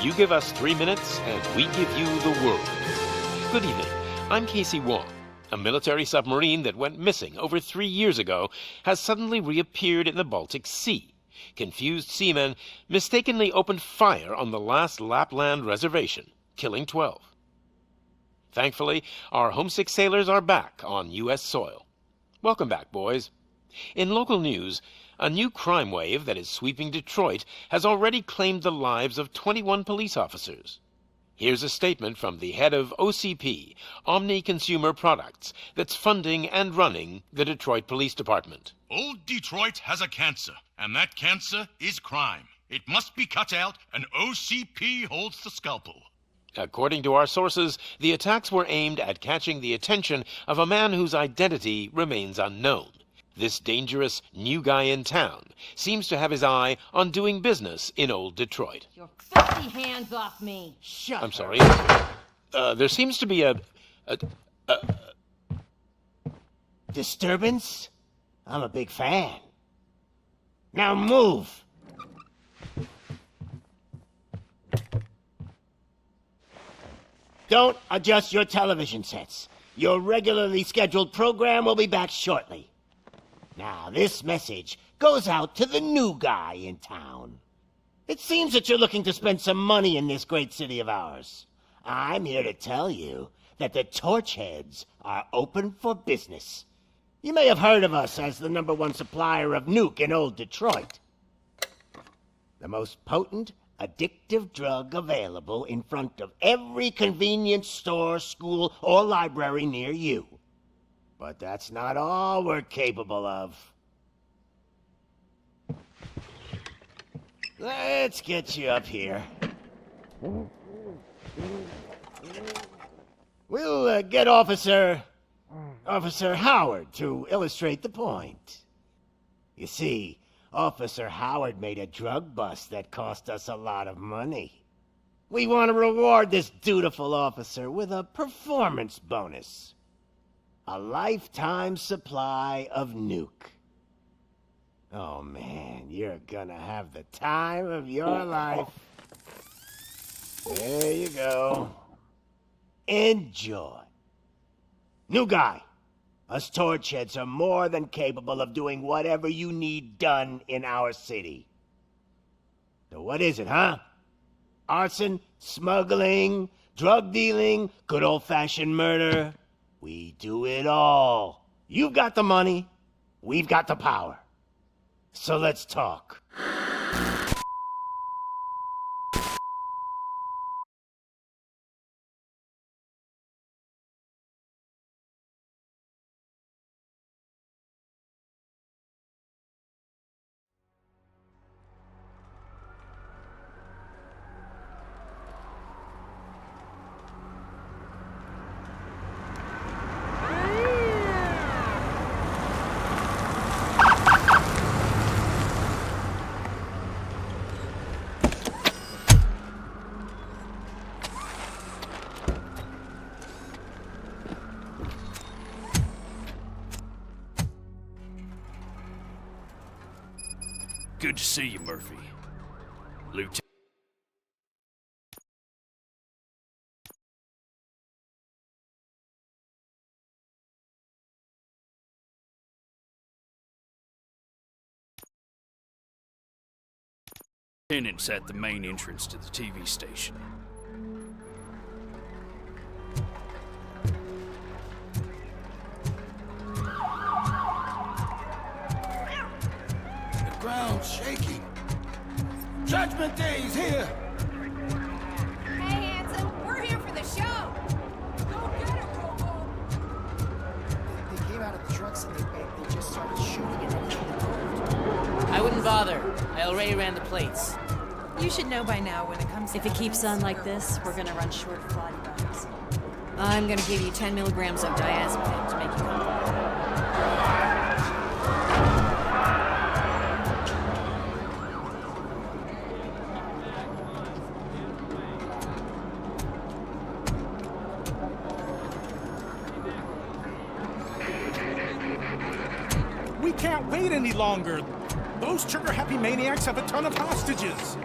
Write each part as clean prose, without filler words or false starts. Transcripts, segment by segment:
You give us 3 minutes, and we give you the world. Good evening. I'm Casey Wong. A military submarine that went missing over 3 years ago has suddenly reappeared in the Baltic Sea. Confused seamen mistakenly opened fire on the last Lapland reservation, killing 12. Thankfully, our homesick sailors are back on U.S. soil. Welcome back, boys. In local news, a new crime wave that is sweeping Detroit has already claimed the lives of 21 police officers. Here's a statement from the head of OCP, Omni Consumer Products, that's funding and running the Detroit Police Department. Old Detroit has a cancer, and that cancer is crime. It must be cut out, and OCP holds the scalpel. According to our sources, the attacks were aimed at catching the attention of a man whose identity remains unknown. This dangerous new guy in town seems to have his eye on doing business in old Detroit. Your filthy hands off me! Shut I'm up. sorry. There seems to be a Disturbance? I'm a big fan. Now move! Don't adjust your television sets. Your regularly scheduled program will be back shortly. Now, this message goes out to the new guy in town. It seems that you're looking to spend some money in this great city of ours. I'm here to tell you that the Torchheads are open for business. You may have heard of us as the #1 supplier of nuke in old Detroit. The most potent, addictive drug available in front of every convenience store, school, or library near you. But that's not all we're capable of. Let's get you up here. We'll get Officer Howard to illustrate the point. You see, Officer Howard made a drug bust that cost us a lot of money. We want to reward this dutiful officer with a performance bonus. A lifetime supply of nuke. Oh man, you're gonna have the time of your life. There you go. Enjoy. New guy. Us Torchheads are more than capable of doing whatever you need done in our city. So what is it, huh? Arson, smuggling, drug dealing, good old-fashioned murder? We do it all. You've got the money, we've got the power. So let's talk. Good to see you, Murphy. Lieutenant. Lieutenant's at the main entrance to the TV station. Ground shaking. Judgment Day is here. Hey, handsome, we're here for the show. Go get it, Robo. They came out of the trucks and they just started shooting at anything. I wouldn't bother. I already ran the plates. You should know by now when it comes to... If it keeps on like this, we're gonna run short of body bags. I'm gonna give you 10 milligrams of diazepam to make you comfortable. We can't wait any longer. Those trigger-happy maniacs have a ton of hostages.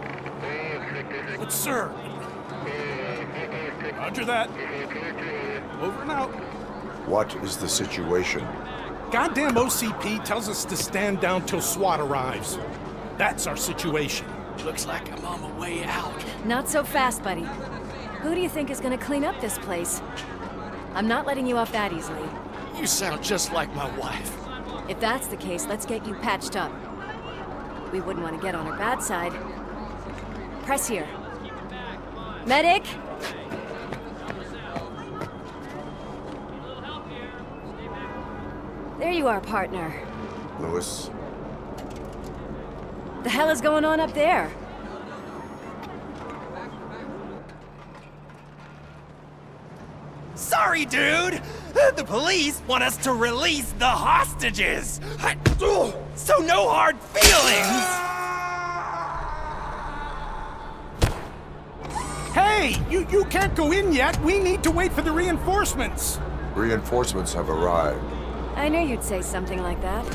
But sir, Roger that. Over and out. What is the situation? Goddamn OCP tells us to stand down till SWAT arrives. That's our situation. Looks like I'm on my way out. Not so fast, buddy. Who do you think is gonna clean up this place? I'm not letting you off that easily. You sound just like my wife. If that's the case, let's get you patched up. We wouldn't want to get on her bad side. Press here. Medic! There you are, partner. Lewis? The hell is going on up there? Sorry, dude! The police want us to release the hostages! So no hard feelings! Hey, you can't go in yet. We need to wait for the reinforcements. Reinforcements have arrived. I knew you'd say something like that.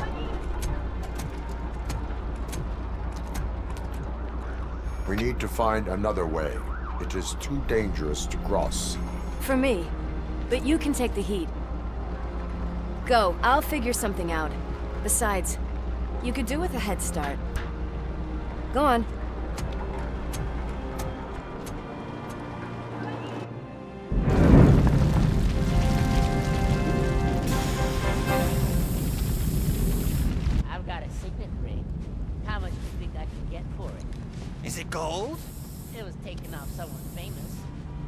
We need to find another way. It is too dangerous to cross. For me. But you can take the heat. Go, I'll figure something out. Besides, you could do with a head start. Go on. I've got a signet ring. How much do you think I can get for it? Is it gold? It was taken off someone famous.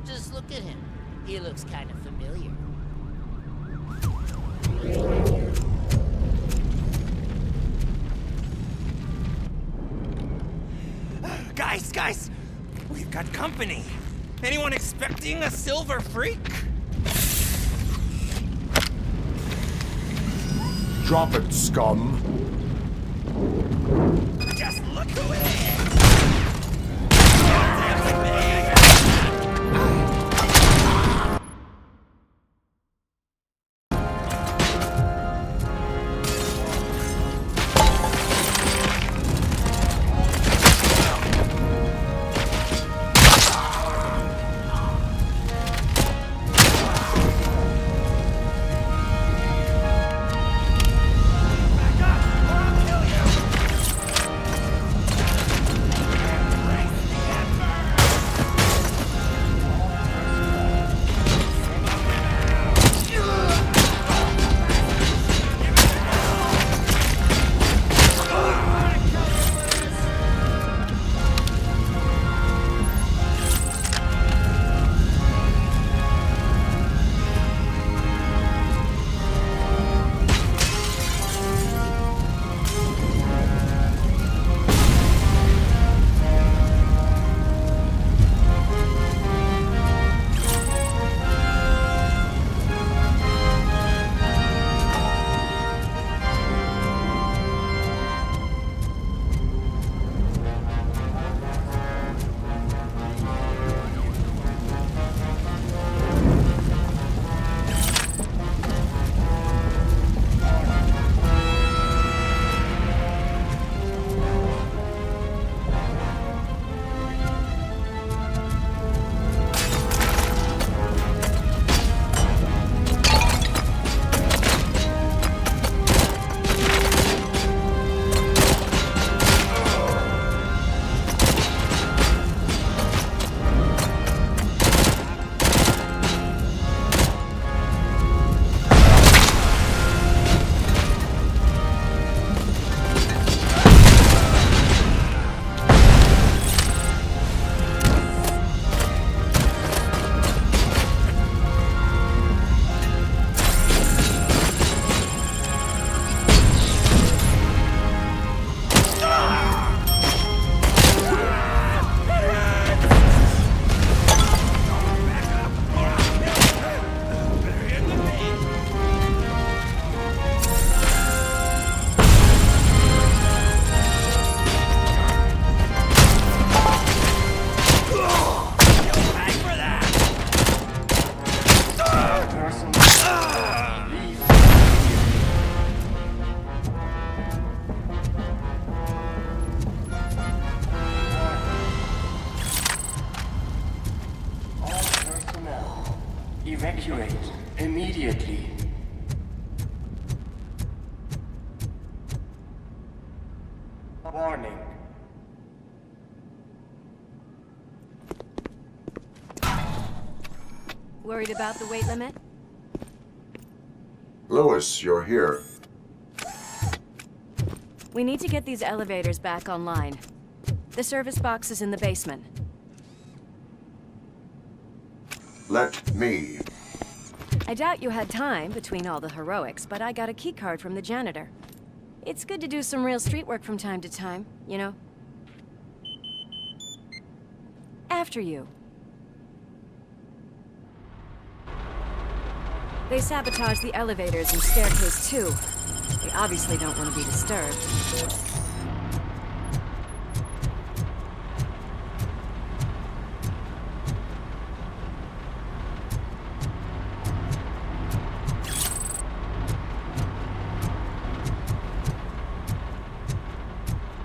Just look at him. He looks kind of familiar. Guys, we've got company. Anyone expecting a silver freak? Drop it, scum. Just look who it is! Evacuate immediately. Warning. Worried about the weight limit? Lewis, you're here. We need to get these elevators back online. The service box is in the basement. Let me. I doubt you had time between all the heroics, but I got a keycard from the janitor. It's good to do some real street work from time to time, you know? After you. They sabotaged the elevators and staircase too. They obviously don't want to be disturbed.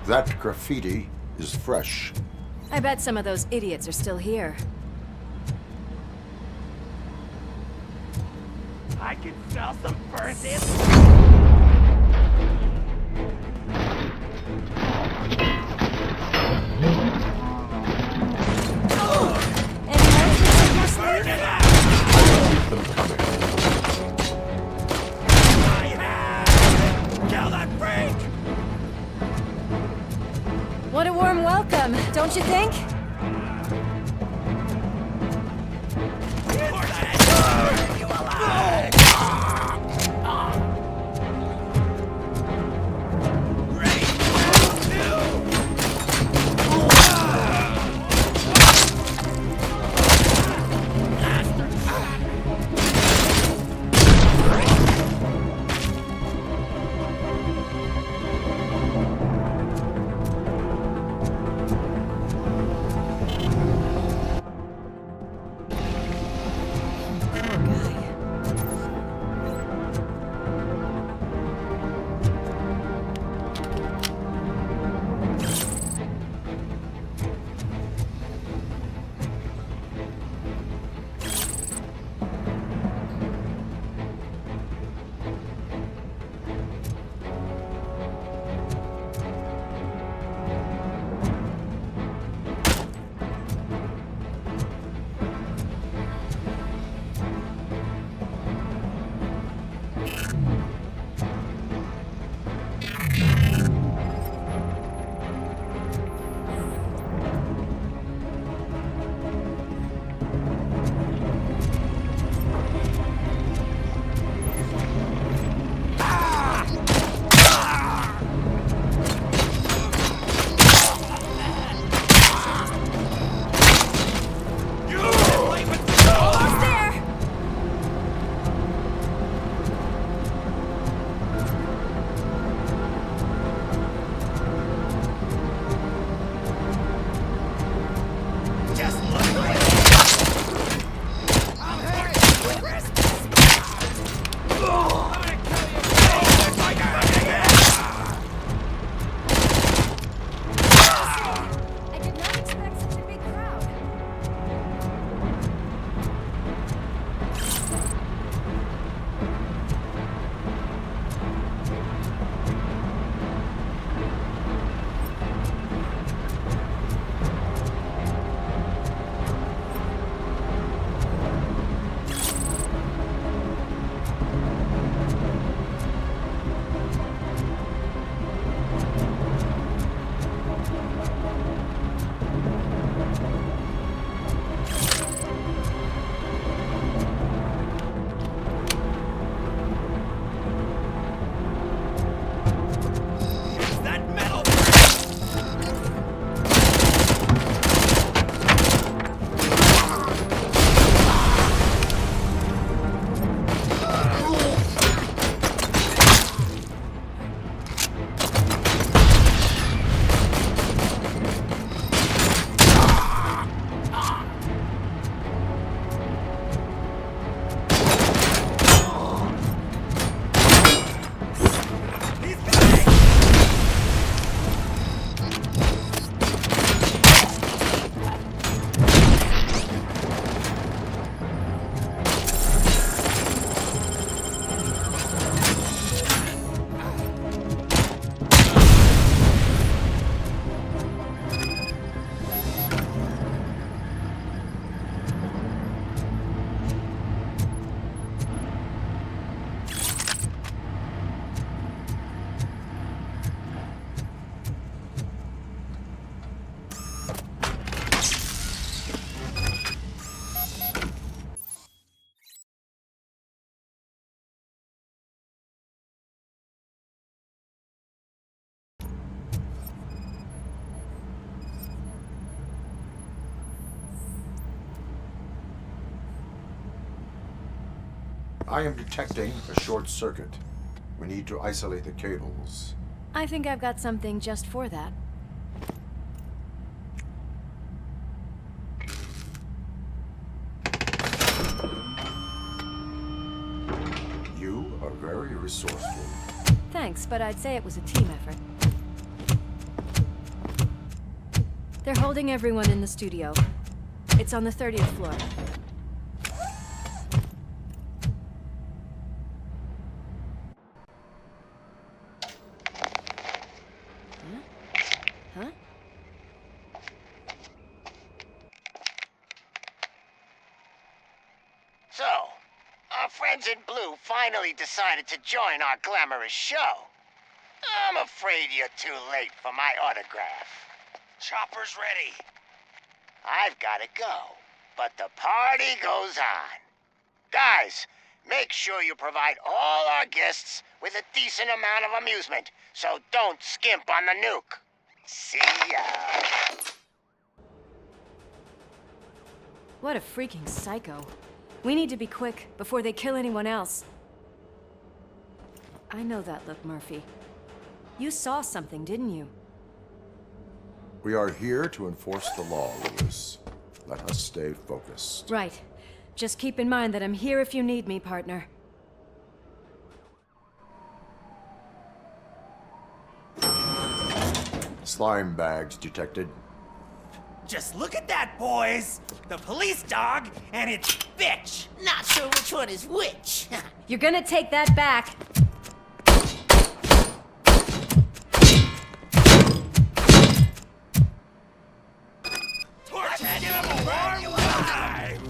That graffiti is fresh. I bet some of those idiots are still here. I can smell some verses. Keep them coming. Kill that freak! What a warm welcome, don't you think? You alive! I am detecting a short circuit. We need to isolate the cables. I think I've got something just for that. You are very resourceful. Thanks, but I'd say it was a team effort. They're holding everyone in the studio. It's on the 30th floor. Huh? So, our friends in blue finally decided to join our glamorous show. I'm afraid you're too late for my autograph. Chopper's ready. I've got to go, but the party goes on. Guys, make sure you provide all our guests with a decent amount of amusement, so don't skimp on the nuke. See ya. What a freaking psycho. We need to be quick before they kill anyone else. I know that look, Murphy. You saw something, didn't you? We are here to enforce the law, Lewis. Let us stay focused. Right. Just keep in mind that I'm here if you need me, partner. Slime bags detected. Just look at that, boys! The police dog and its bitch! Not sure which one is which. You're gonna take that back. Torch that devil warm alive!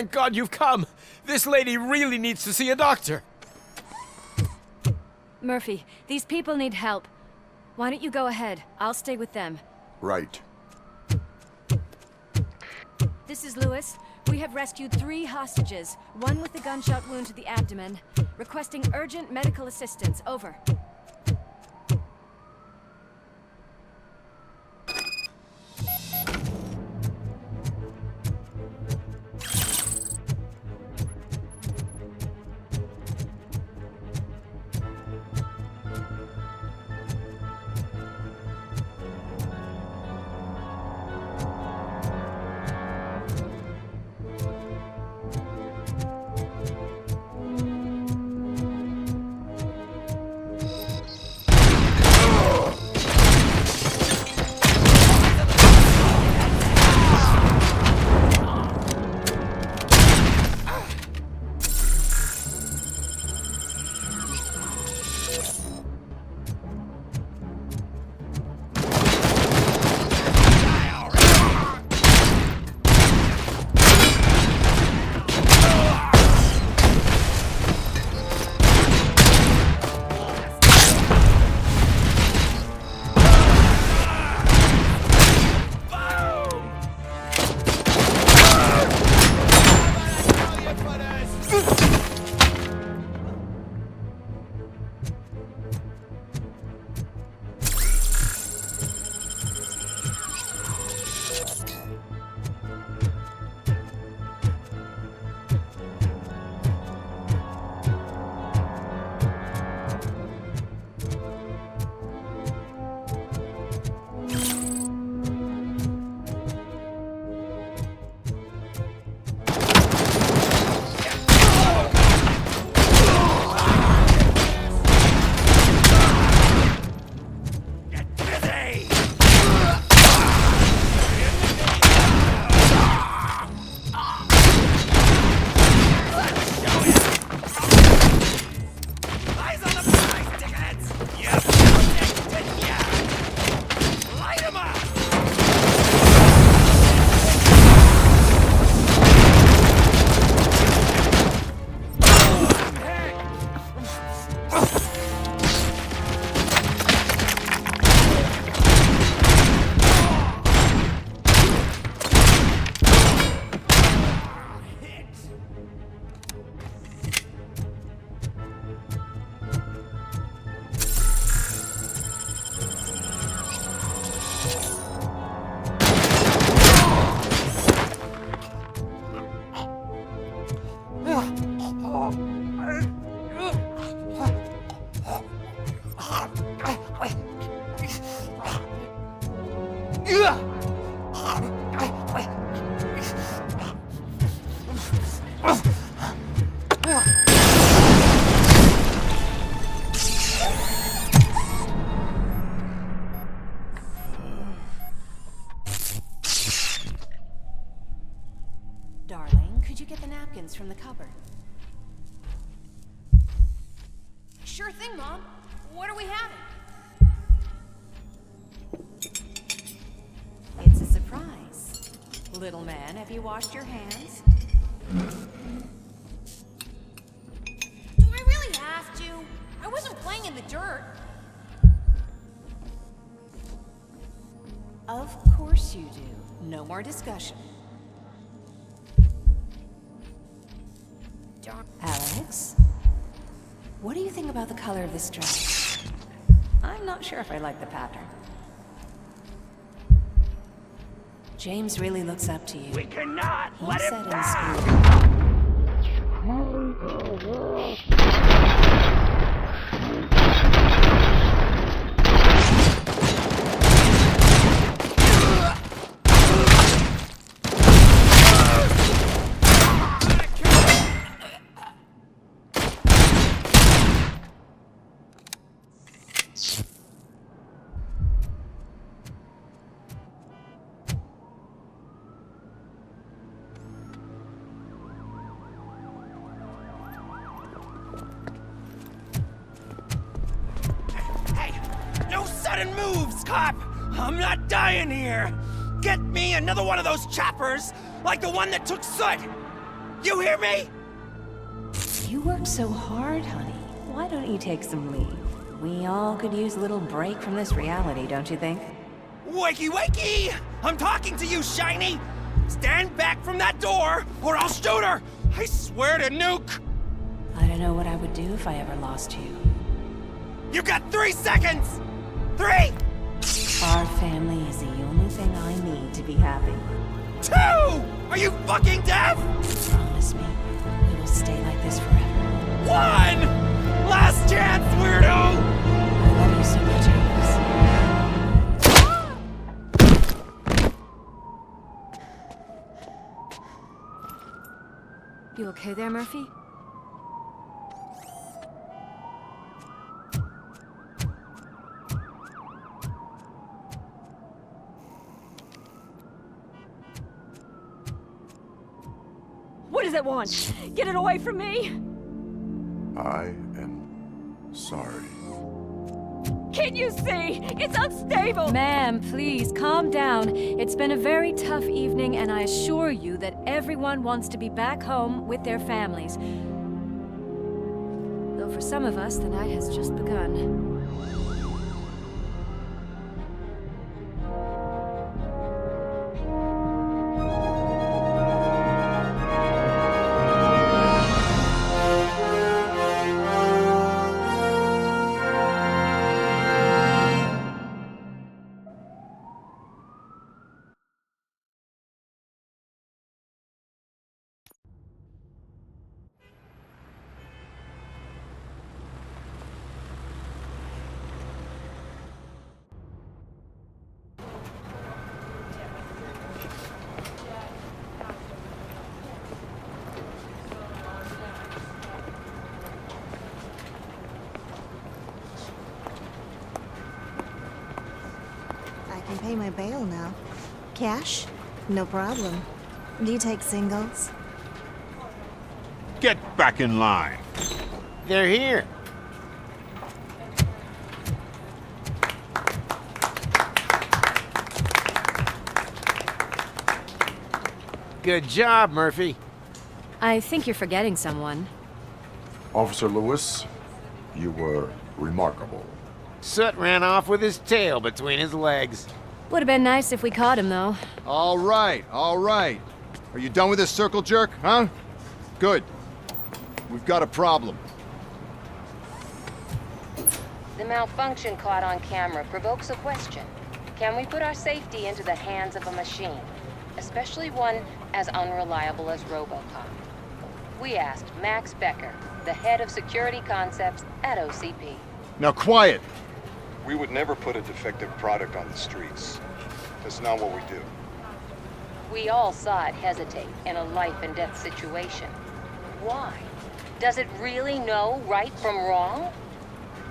Thank God you've come. This lady really needs to see a doctor. Murphy, these people need help. Why don't you go ahead? I'll stay with them. Right. This is Lewis. We have rescued 3 hostages, one with a gunshot wound to the abdomen. Requesting urgent medical assistance. Over. Darling, could you get the napkins from the cupboard? Sure thing, Mom. What are we having? It's a surprise. Little man, have you washed your hands? Do I really have to? I wasn't playing in the dirt. Of course you do. No more discussion. Alex, what do you think about the color of this dress? I'm not sure if I like the pattern. James really looks up to you. We cannot He let said him in pass! Sudden moves, cop! I'm not dying here! Get me another one of those choppers, like the one that took Soot! You hear me? You worked so hard, honey. Why don't you take some leave? We all could use a little break from this reality, don't you think? Wakey, wakey! I'm talking to you, Shiny! Stand back from that door, or I'll shoot her! I swear to nuke! I don't know what I would do if I ever lost you. You got 3 seconds! 3! Our family is the only thing I need to be happy. 2! Are you fucking deaf? Promise me, we will stay like this forever. 1! Last chance, weirdo! I love you so much, Alice. You okay there, Murphy? What does it want? Get it away from me! I am sorry. Can't you see? It's unstable! Ma'am, please, calm down. It's been a very tough evening, and I assure you that everyone wants to be back home with their families. Though for some of us, the night has just begun. I can pay my bail now. Cash? No problem. Do you take singles? Get back in line. They're here. Good job, Murphy. I think you're forgetting someone. Officer Lewis, you were remarkable. Soot ran off with his tail between his legs. Would have been nice if we caught him, though. All right, all right. Are you done with this circle jerk, huh? Good. We've got a problem. The malfunction caught on camera provokes a question. Can we put our safety into the hands of a machine? Especially one as unreliable as RoboCop. We asked Max Becker, the head of security concepts at OCP. Now quiet! We would never put a defective product on the streets. That's not what we do. We all saw it hesitate in a life and death situation. Why? Does it really know right from wrong?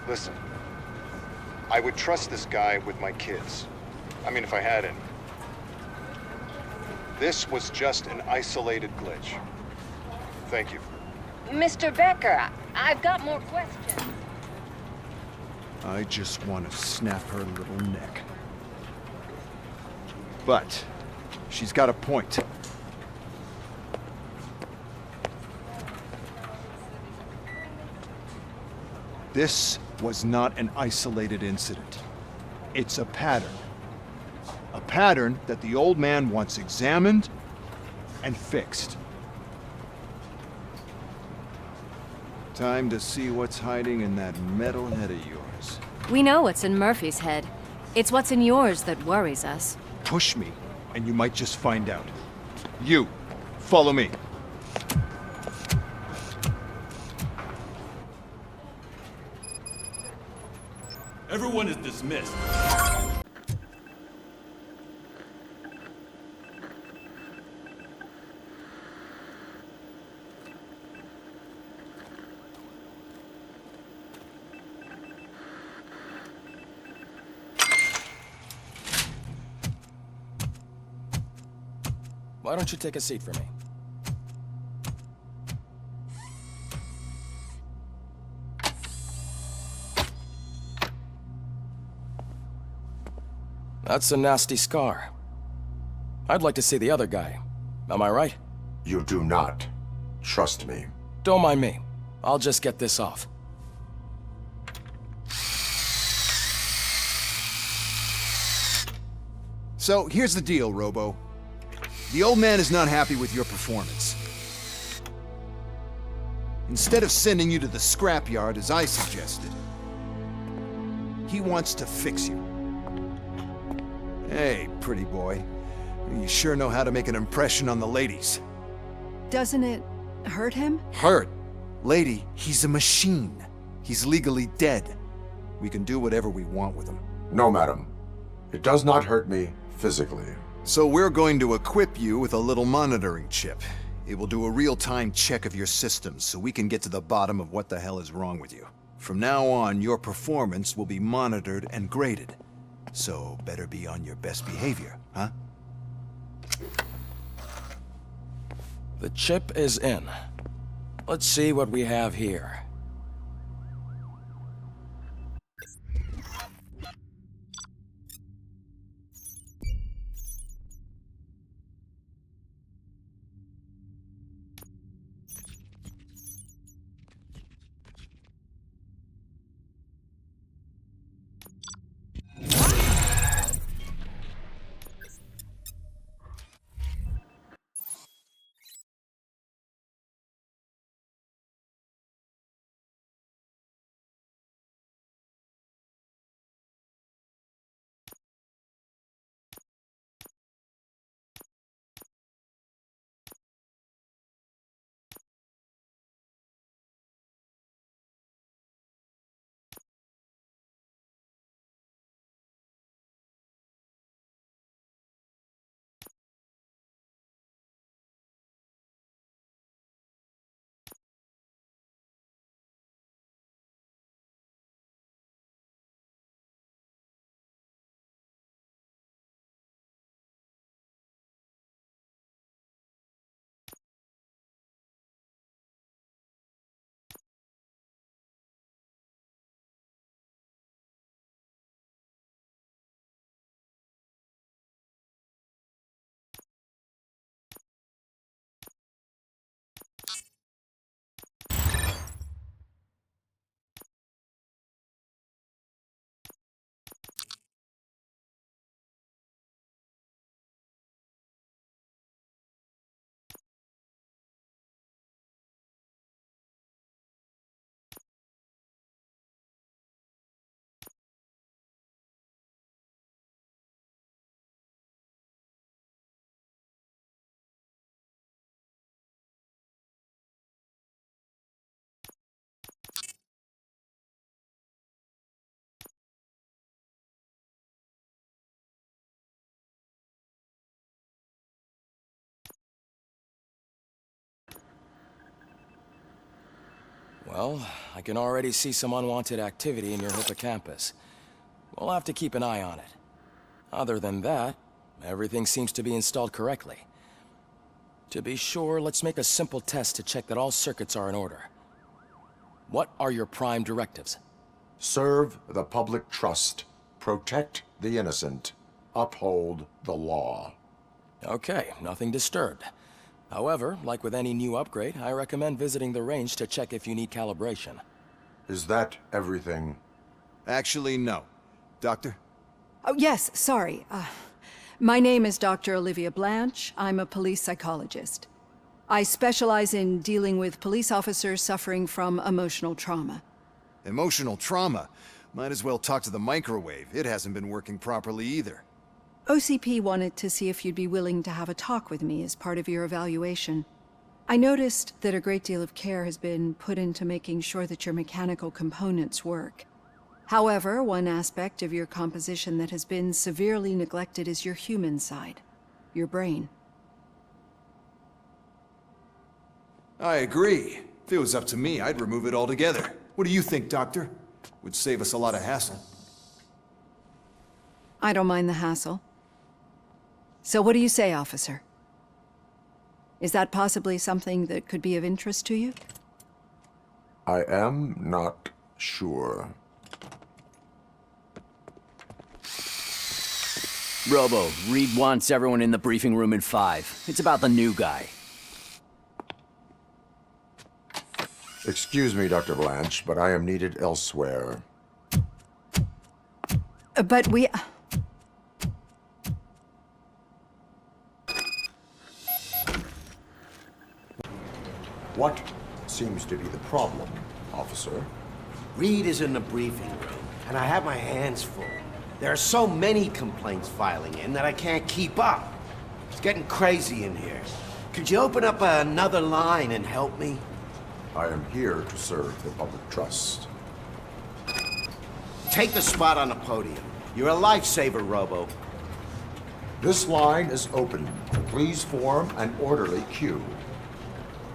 Listen, I would trust this guy with my kids. I mean, if I had any. This was just an isolated glitch. Thank you. Mr. Becker, I've got more questions. I just want to snap her little neck. But she's got a point. This was not an isolated incident. It's a pattern. A pattern that the old man wants examined and fixed. Time to see what's hiding in that metal head of yours. We know what's in Murphy's head. It's what's in yours that worries us. Push me, and you might just find out. You, follow me. Everyone is dismissed. Why don't you take a seat for me? That's a nasty scar. I'd like to see the other guy. Am I right? You do not. Trust me. Don't mind me. I'll just get this off. So, here's the deal, Robo. The old man is not happy with your performance. Instead of sending you to the scrapyard as I suggested, he wants to fix you. Hey, pretty boy. You sure know how to make an impression on the ladies. Doesn't it hurt him? Hurt? Lady, he's a machine. He's legally dead. We can do whatever we want with him. No, madam. It does not hurt me physically. So we're going to equip you with a little monitoring chip. It will do a real-time check of your systems so we can get to the bottom of what the hell is wrong with you. From now on, your performance will be monitored and graded. So better be on your best behavior, huh? The chip is in. Let's see what we have here. Well, I can already see some unwanted activity in your hippocampus. We'll have to keep an eye on it. Other than that, everything seems to be installed correctly. To be sure, let's make a simple test to check that all circuits are in order. What are your prime directives? Serve the public trust. Protect the innocent. Uphold the law. Okay, nothing disturbed. However, like with any new upgrade, I recommend visiting the range to check if you need calibration. Is that everything? Actually, no. Doctor? Oh, yes, sorry. My name is Dr. Olivia Blanche. I'm a police psychologist. I specialize in dealing with police officers suffering from emotional trauma. Emotional trauma? Might as well talk to the microwave. It hasn't been working properly either. OCP wanted to see if you'd be willing to have a talk with me as part of your evaluation. I noticed that a great deal of care has been put into making sure that your mechanical components work. However, one aspect of your composition that has been severely neglected is your human side, your brain. I agree. If it was up to me, I'd remove it altogether. What do you think, Doctor? Would save us a lot of hassle. I don't mind the hassle. So what do you say, officer? Is that possibly something that could be of interest to you? I am not sure. Robo, Reed wants everyone in the briefing room in 5. It's about the new guy. Excuse me, Dr. Blanche, but I am needed elsewhere. But we... What seems to be the problem, officer? Reed is in the briefing room, and I have my hands full. There are so many complaints filing in that I can't keep up. It's getting crazy in here. Could you open up another line and help me? I am here to serve the public trust. Take the spot on the podium. You're a lifesaver, Robo. This line is open. Please form an orderly queue.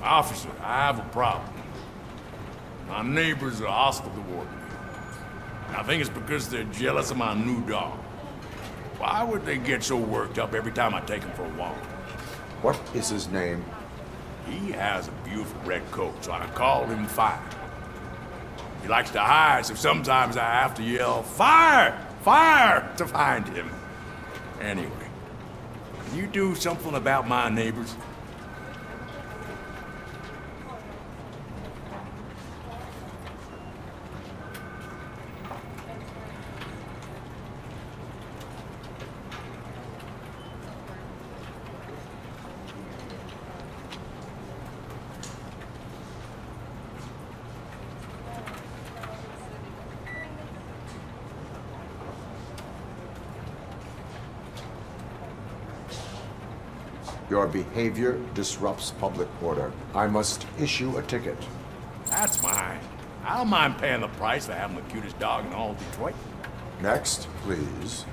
Officer, I have a problem. My neighbors are hostile toward me. I think it's because they're jealous of my new dog. Why would they get so worked up every time I take him for a walk? What is his name? He has a beautiful red coat, so I call him Fire. He likes to hide, so sometimes I have to yell, "Fire! Fire!" to find him. Anyway, can you do something about my neighbors? Your behavior disrupts public order. I must issue a ticket. That's mine. I don't mind paying the price for having the cutest dog in all of Detroit. Next, please.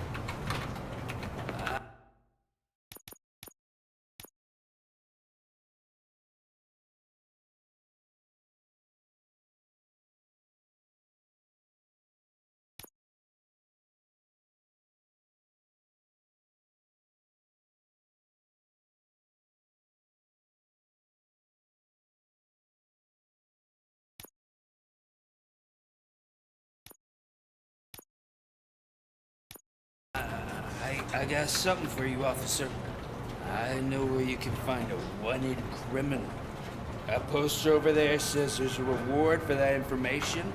I got something for you, officer. I know where you can find a wanted criminal. That poster over there says there's a reward for that information.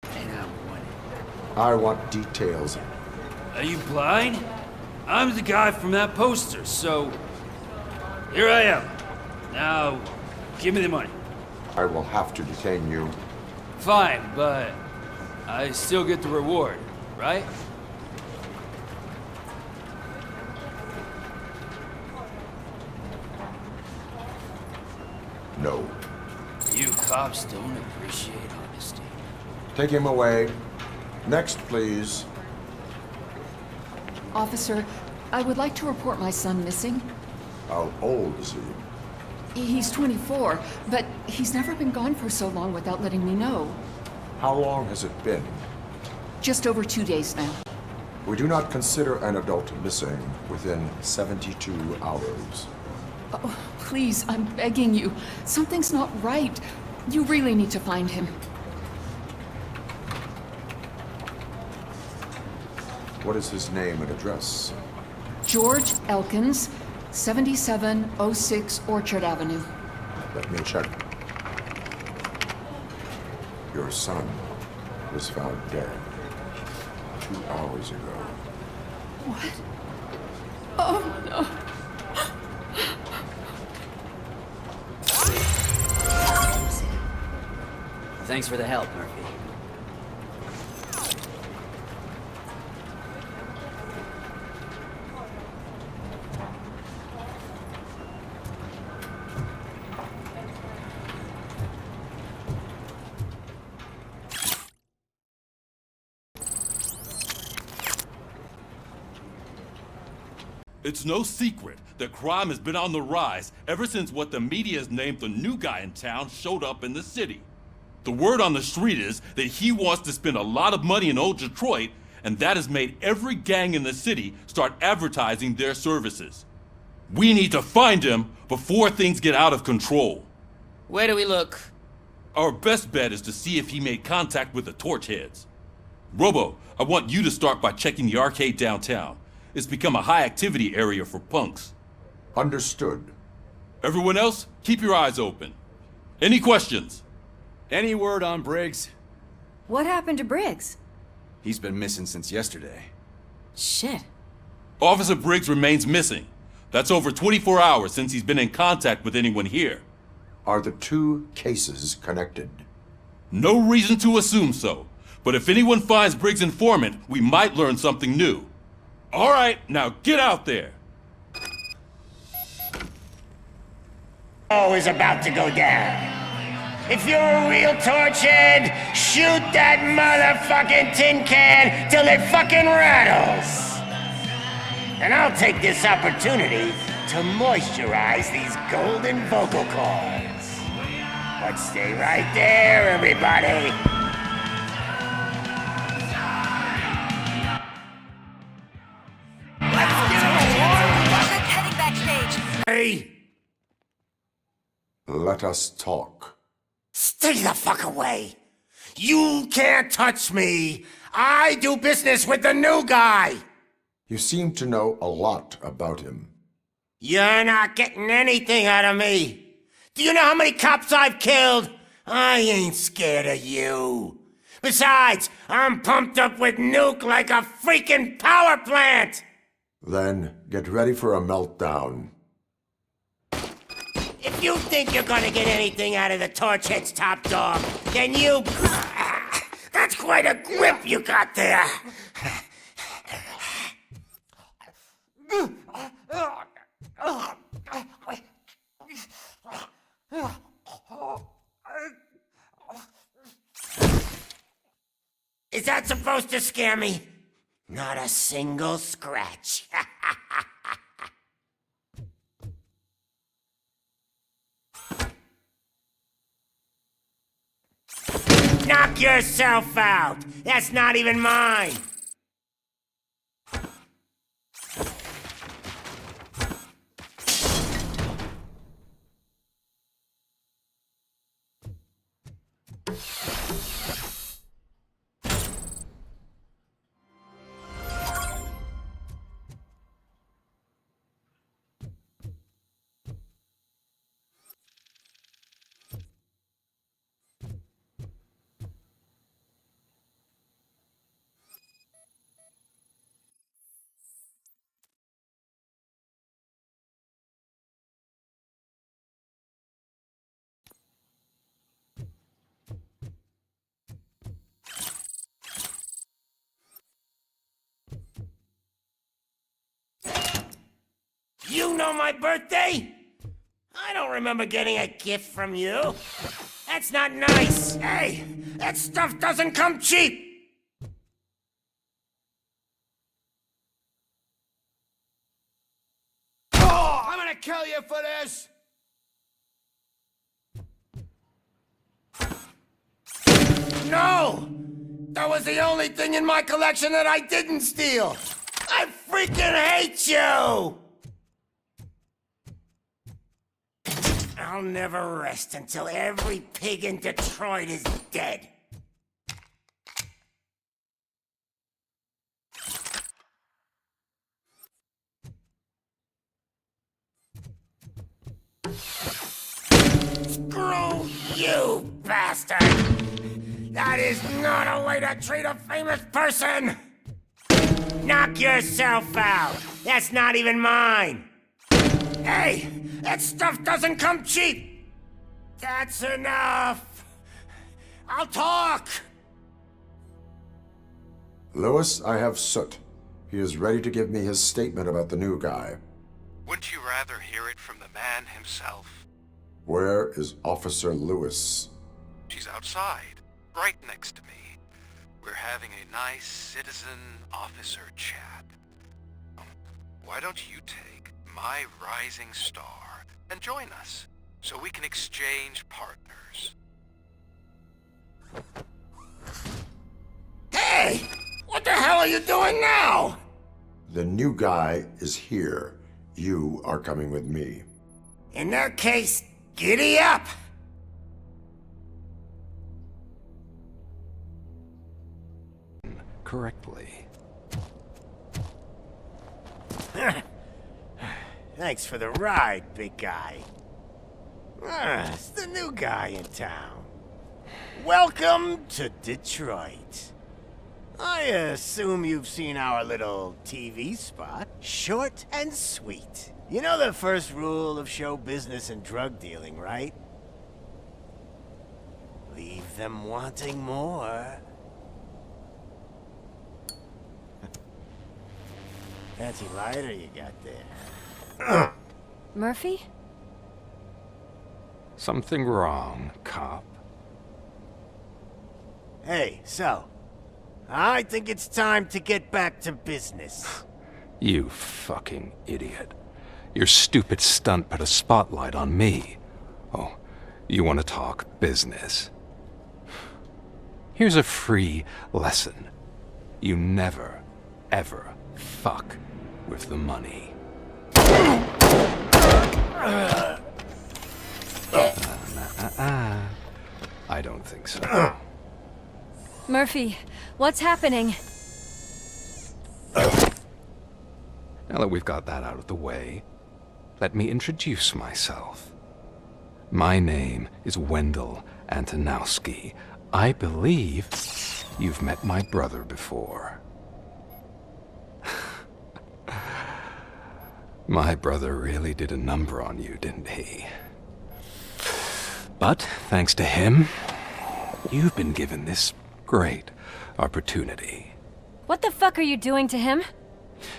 And I'm wanted. I want details. Are you blind? I'm the guy from that poster, so here I am. Now, give me the money. I will have to detain you. Fine, but I still get the reward, right? No. You cops don't appreciate honesty. Take him away. Next, please. Officer, I would like to report my son missing. How old is he? He's 24, but he's never been gone for so long without letting me know. How long has it been? Just over 2 days now. We do not consider an adult missing within 72 hours. Oh, please, I'm begging you. Something's not right. You really need to find him. What is his name and address? George Elkins, 7706 Orchard Avenue. Let me check. Your son was found dead 2 hours ago. What? Oh, no. Thanks for the help, Murphy. It's no secret that crime has been on the rise ever since what the media has named the new guy in town showed up in the city. The word on the street is that he wants to spend a lot of money in old Detroit, and that has made every gang in the city start advertising their services. We need to find him before things get out of control. Where do we look? Our best bet is to see if he made contact with the torch heads. Robo, I want you to start by checking the arcade downtown. It's become a high-activity area for punks. Understood. Everyone else, keep your eyes open. Any questions? Any word on Briggs? What happened to Briggs? He's been missing since yesterday. Shit. Officer Briggs remains missing. That's over 24 hours since he's been in contact with anyone here. Are the two cases connected? No reason to assume so. But if anyone finds Briggs' informant, we might learn something new. All right, now get out there. Oh, is about to go down. If you're a real torchhead, shoot that motherfucking tin can till it fucking rattles. And I'll take this opportunity to moisturize these golden vocal cords. But stay right there, everybody. Heading backstage. Hey! Let us talk. Stay the fuck away! You can't touch me! I do business with the new guy! You seem to know a lot about him. You're not getting anything out of me! Do you know how many cops I've killed? I ain't scared of you. Besides, I'm pumped up with nuke like a freaking power plant! Then get ready for a meltdown. If you think you're gonna get anything out of the Torchhead's top dog, then you... That's quite a grip you got there! Is that supposed to scare me? Not a single scratch. Knock yourself out! That's not even mine! You know my birthday? I don't remember getting a gift from you. That's not nice. Hey, that stuff doesn't come cheap. Oh, I'm gonna kill you for this! No! That was the only thing in my collection that I didn't steal. I freaking hate you! I'll never rest until every pig in Detroit is dead. Screw you, bastard! That is not a way to treat a famous person! Knock yourself out! That's not even mine! Hey! That stuff doesn't come cheap! That's enough! I'll talk! Lewis, I have Soot. He is ready to give me his statement about the new guy. Wouldn't you rather hear it from the man himself? Where is Officer Lewis? She's outside, right next to me. We're having a nice citizen-officer chat. Why don't you take my rising star and join us, so we can exchange partners? Hey! What the hell are you doing now? The new guy is here. You are coming with me. In that case, giddy up! correctly. Thanks for the ride, big guy. It's the new guy in town. Welcome to Detroit. I assume you've seen our little TV spot. Short and sweet. You know the first rule of show business and drug dealing, right? Leave them wanting more. Fancy lighter you got there. Murphy? Something wrong, cop. Hey, so, I think it's time to get back to business. You fucking idiot. Your stupid stunt put a spotlight on me. Oh, you want to talk business? Here's a free lesson. You never, ever fuck with the money. I don't think so. Murphy, what's happening? Now that we've got that out of the way, let me introduce myself. My name is Wendell Antonowski. I believe you've met my brother before. My brother really did a number on you, didn't he? But thanks to him, you've been given this great opportunity. What the fuck are you doing to him?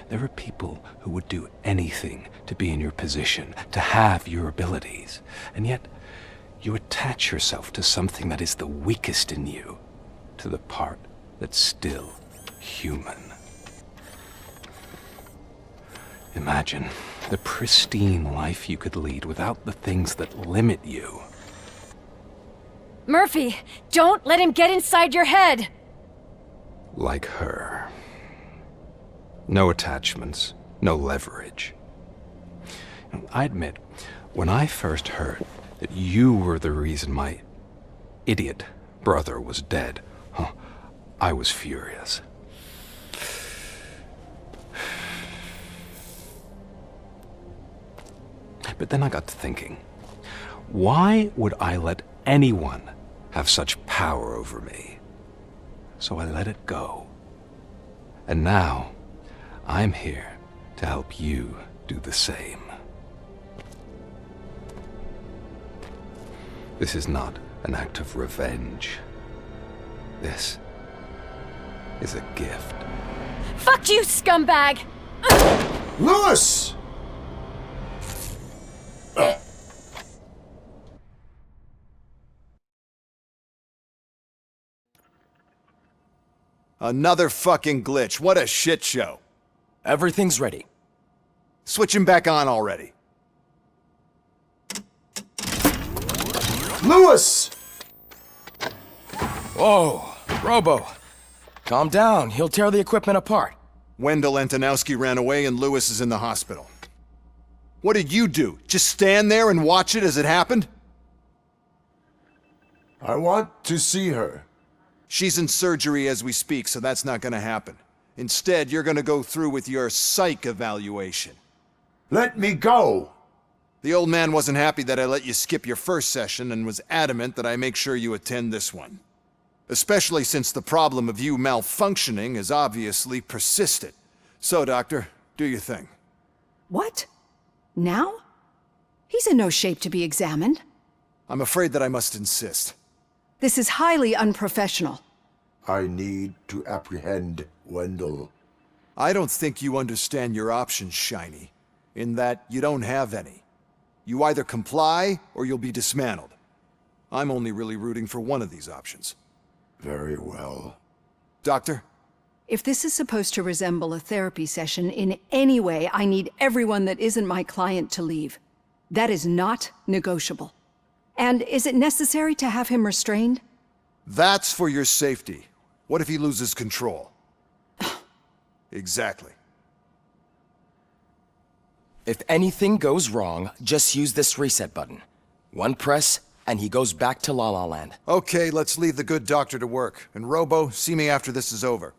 There are people who would do anything to be in your position, to have your abilities, and yet you attach yourself to something that is the weakest in you, to the part that's still human. Imagine the pristine life you could lead without the things that limit you. Murphy, don't let him get inside your head! Like her. No attachments, no leverage. I admit, when I first heard that you were the reason my idiot brother was dead, I was furious. But then I got to thinking, why would I let anyone have such power over me? So I let it go. And now, I'm here to help you do the same. This is not an act of revenge. This is a gift. Fuck you, scumbag! Lewis! Another fucking glitch. What a shit show. Everything's ready. Switch him back on already. Lewis! Whoa, Robo. Calm down. He'll tear the equipment apart. Wendell Antonowski ran away and Lewis is in the hospital. What did you do? Just stand there and watch it as it happened? I want to see her. She's in surgery as we speak, so that's not gonna happen. Instead, you're gonna go through with your psych evaluation. Let me go! The old man wasn't happy that I let you skip your first session and was adamant that I make sure you attend this one. Especially since the problem of you malfunctioning has obviously persisted. So, Doctor, do your thing. What? Now? He's in no shape to be examined. I'm afraid that I must insist. This is highly unprofessional. I need to apprehend Wendell. I don't think you understand your options, Shiny, in that you don't have any. You either comply or you'll be dismantled. I'm only really rooting for one of these options. Very well. Doctor? If this is supposed to resemble a therapy session in any way, I need everyone that isn't my client to leave. That is not negotiable. And is it necessary to have him restrained? That's for your safety. What if he loses control? Exactly. If anything goes wrong, just use this reset button. One press, and he goes back to La La Land. Okay, let's leave the good doctor to work. And Robo, see me after this is over.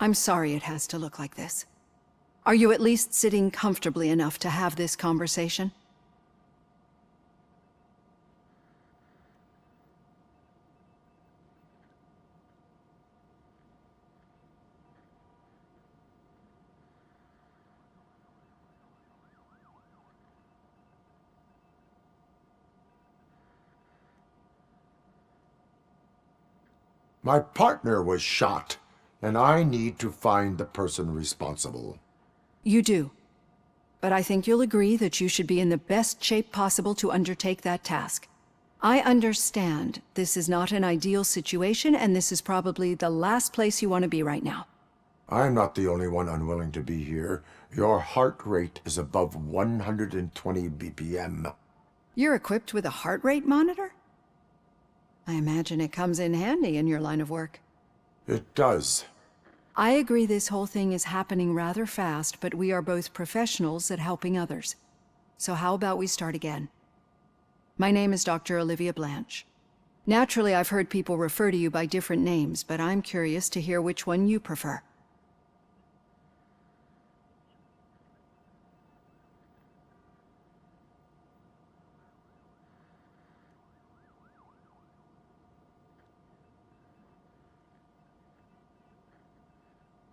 I'm sorry it has to look like this. Are you at least sitting comfortably enough to have this conversation? My partner was shot, and I need to find the person responsible. You do. But I think you'll agree that you should be in the best shape possible to undertake that task. I understand this is not an ideal situation, and this is probably the last place you want to be right now. I'm not the only one unwilling to be here. Your heart rate is above 120 BPM. You're equipped with a heart rate monitor? I imagine it comes in handy in your line of work. It does. I agree this whole thing is happening rather fast, but we are both professionals at helping others. So how about we start again? My name is Dr. Olivia Blanche. Naturally, I've heard people refer to you by different names, but I'm curious to hear which one you prefer.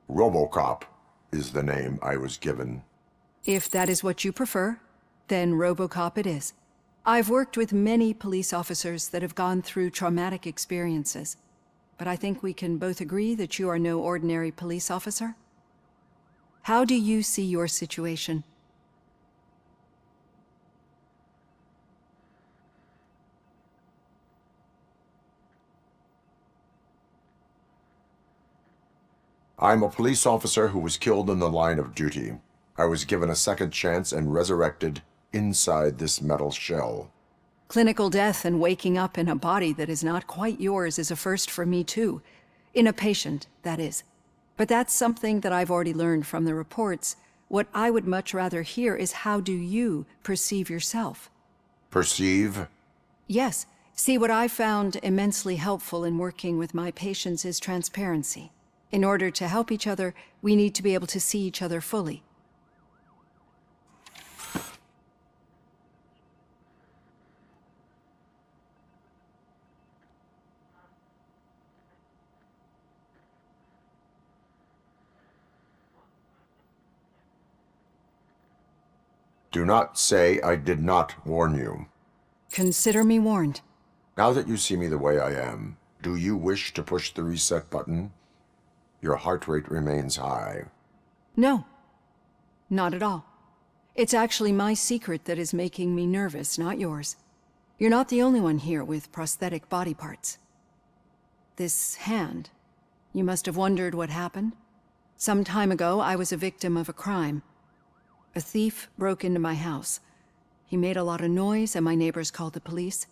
RoboCop is the name I was given. If that is what you prefer, then RoboCop it is. I've worked with many police officers that have gone through traumatic experiences, but I think we can both agree that you are no ordinary police officer. How do you see your situation? I'm a police officer who was killed in the line of duty. I was given a second chance and resurrected inside this metal shell. Clinical death and waking up in a body that is not quite yours is a first for me too. In a patient, that is. But that's something that I've already learned from the reports. What I would much rather hear is how do you perceive yourself? Perceive? Yes. See, what I found immensely helpful in working with my patients is transparency. In order to help each other, we need to be able to see each other fully. Do not say I did not warn you. Consider me warned. Now that you see me the way I am, do you wish to push the reset button? Your heart rate remains high. No, not at all. It's actually my secret that is making me nervous, not yours. You're not the only one here with prosthetic body parts. This hand, you must have wondered what happened. Some time ago, I was a victim of a crime. A thief broke into my house. He made a lot of noise and my neighbors called the police.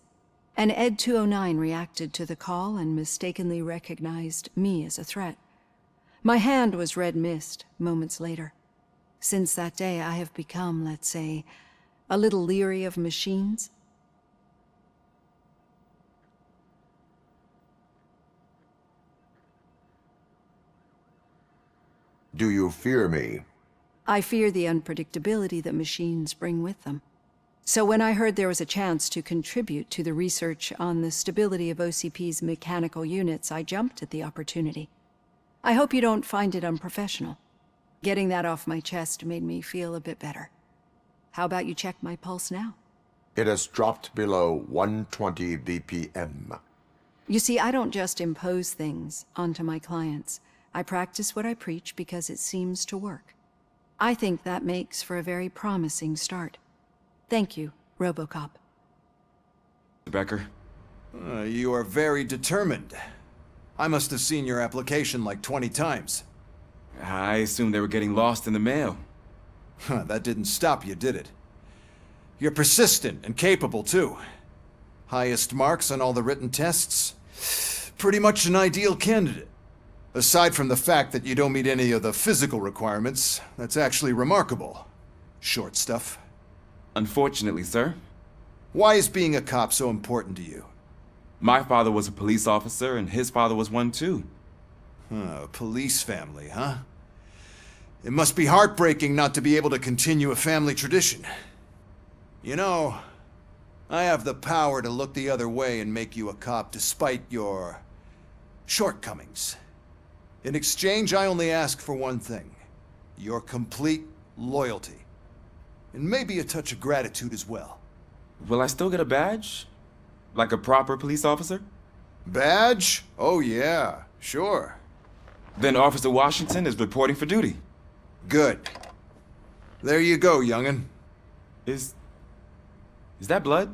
And Ed 209 reacted to the call and mistakenly recognized me as a threat. My hand was red mist moments later. Since that day, I have become, let's say, a little leery of machines. Do you fear me? I fear the unpredictability that machines bring with them. So when I heard there was a chance to contribute to the research on the stability of OCP's mechanical units, I jumped at the opportunity. I hope you don't find it unprofessional. Getting that off my chest made me feel a bit better. How about you check my pulse now? It has dropped below 120 BPM. You see, I don't just impose things onto my clients. I practice what I preach because it seems to work. I think that makes for a very promising start. Thank you, RoboCop. Becker? You are very determined. I must have seen your application like 20 times. I assumed they were getting lost in the mail. That didn't stop you, did it? You're persistent and capable, too. Highest marks on all the written tests. Pretty much an ideal candidate. Aside from the fact that you don't meet any of the physical requirements, that's actually remarkable. Short stuff. Unfortunately, sir. Why is being a cop so important to you? My father was a police officer, and his father was one too. Police family, huh? It must be heartbreaking not to be able to continue a family tradition. You know, I have the power to look the other way and make you a cop despite your shortcomings. In exchange, I only ask for one thing: your complete loyalty. And maybe a touch of gratitude as well. Will I still get a badge? Like a proper police officer? Badge? Oh yeah, sure. Then Officer Washington is reporting for duty. Good. There you go, young'un. Is that blood?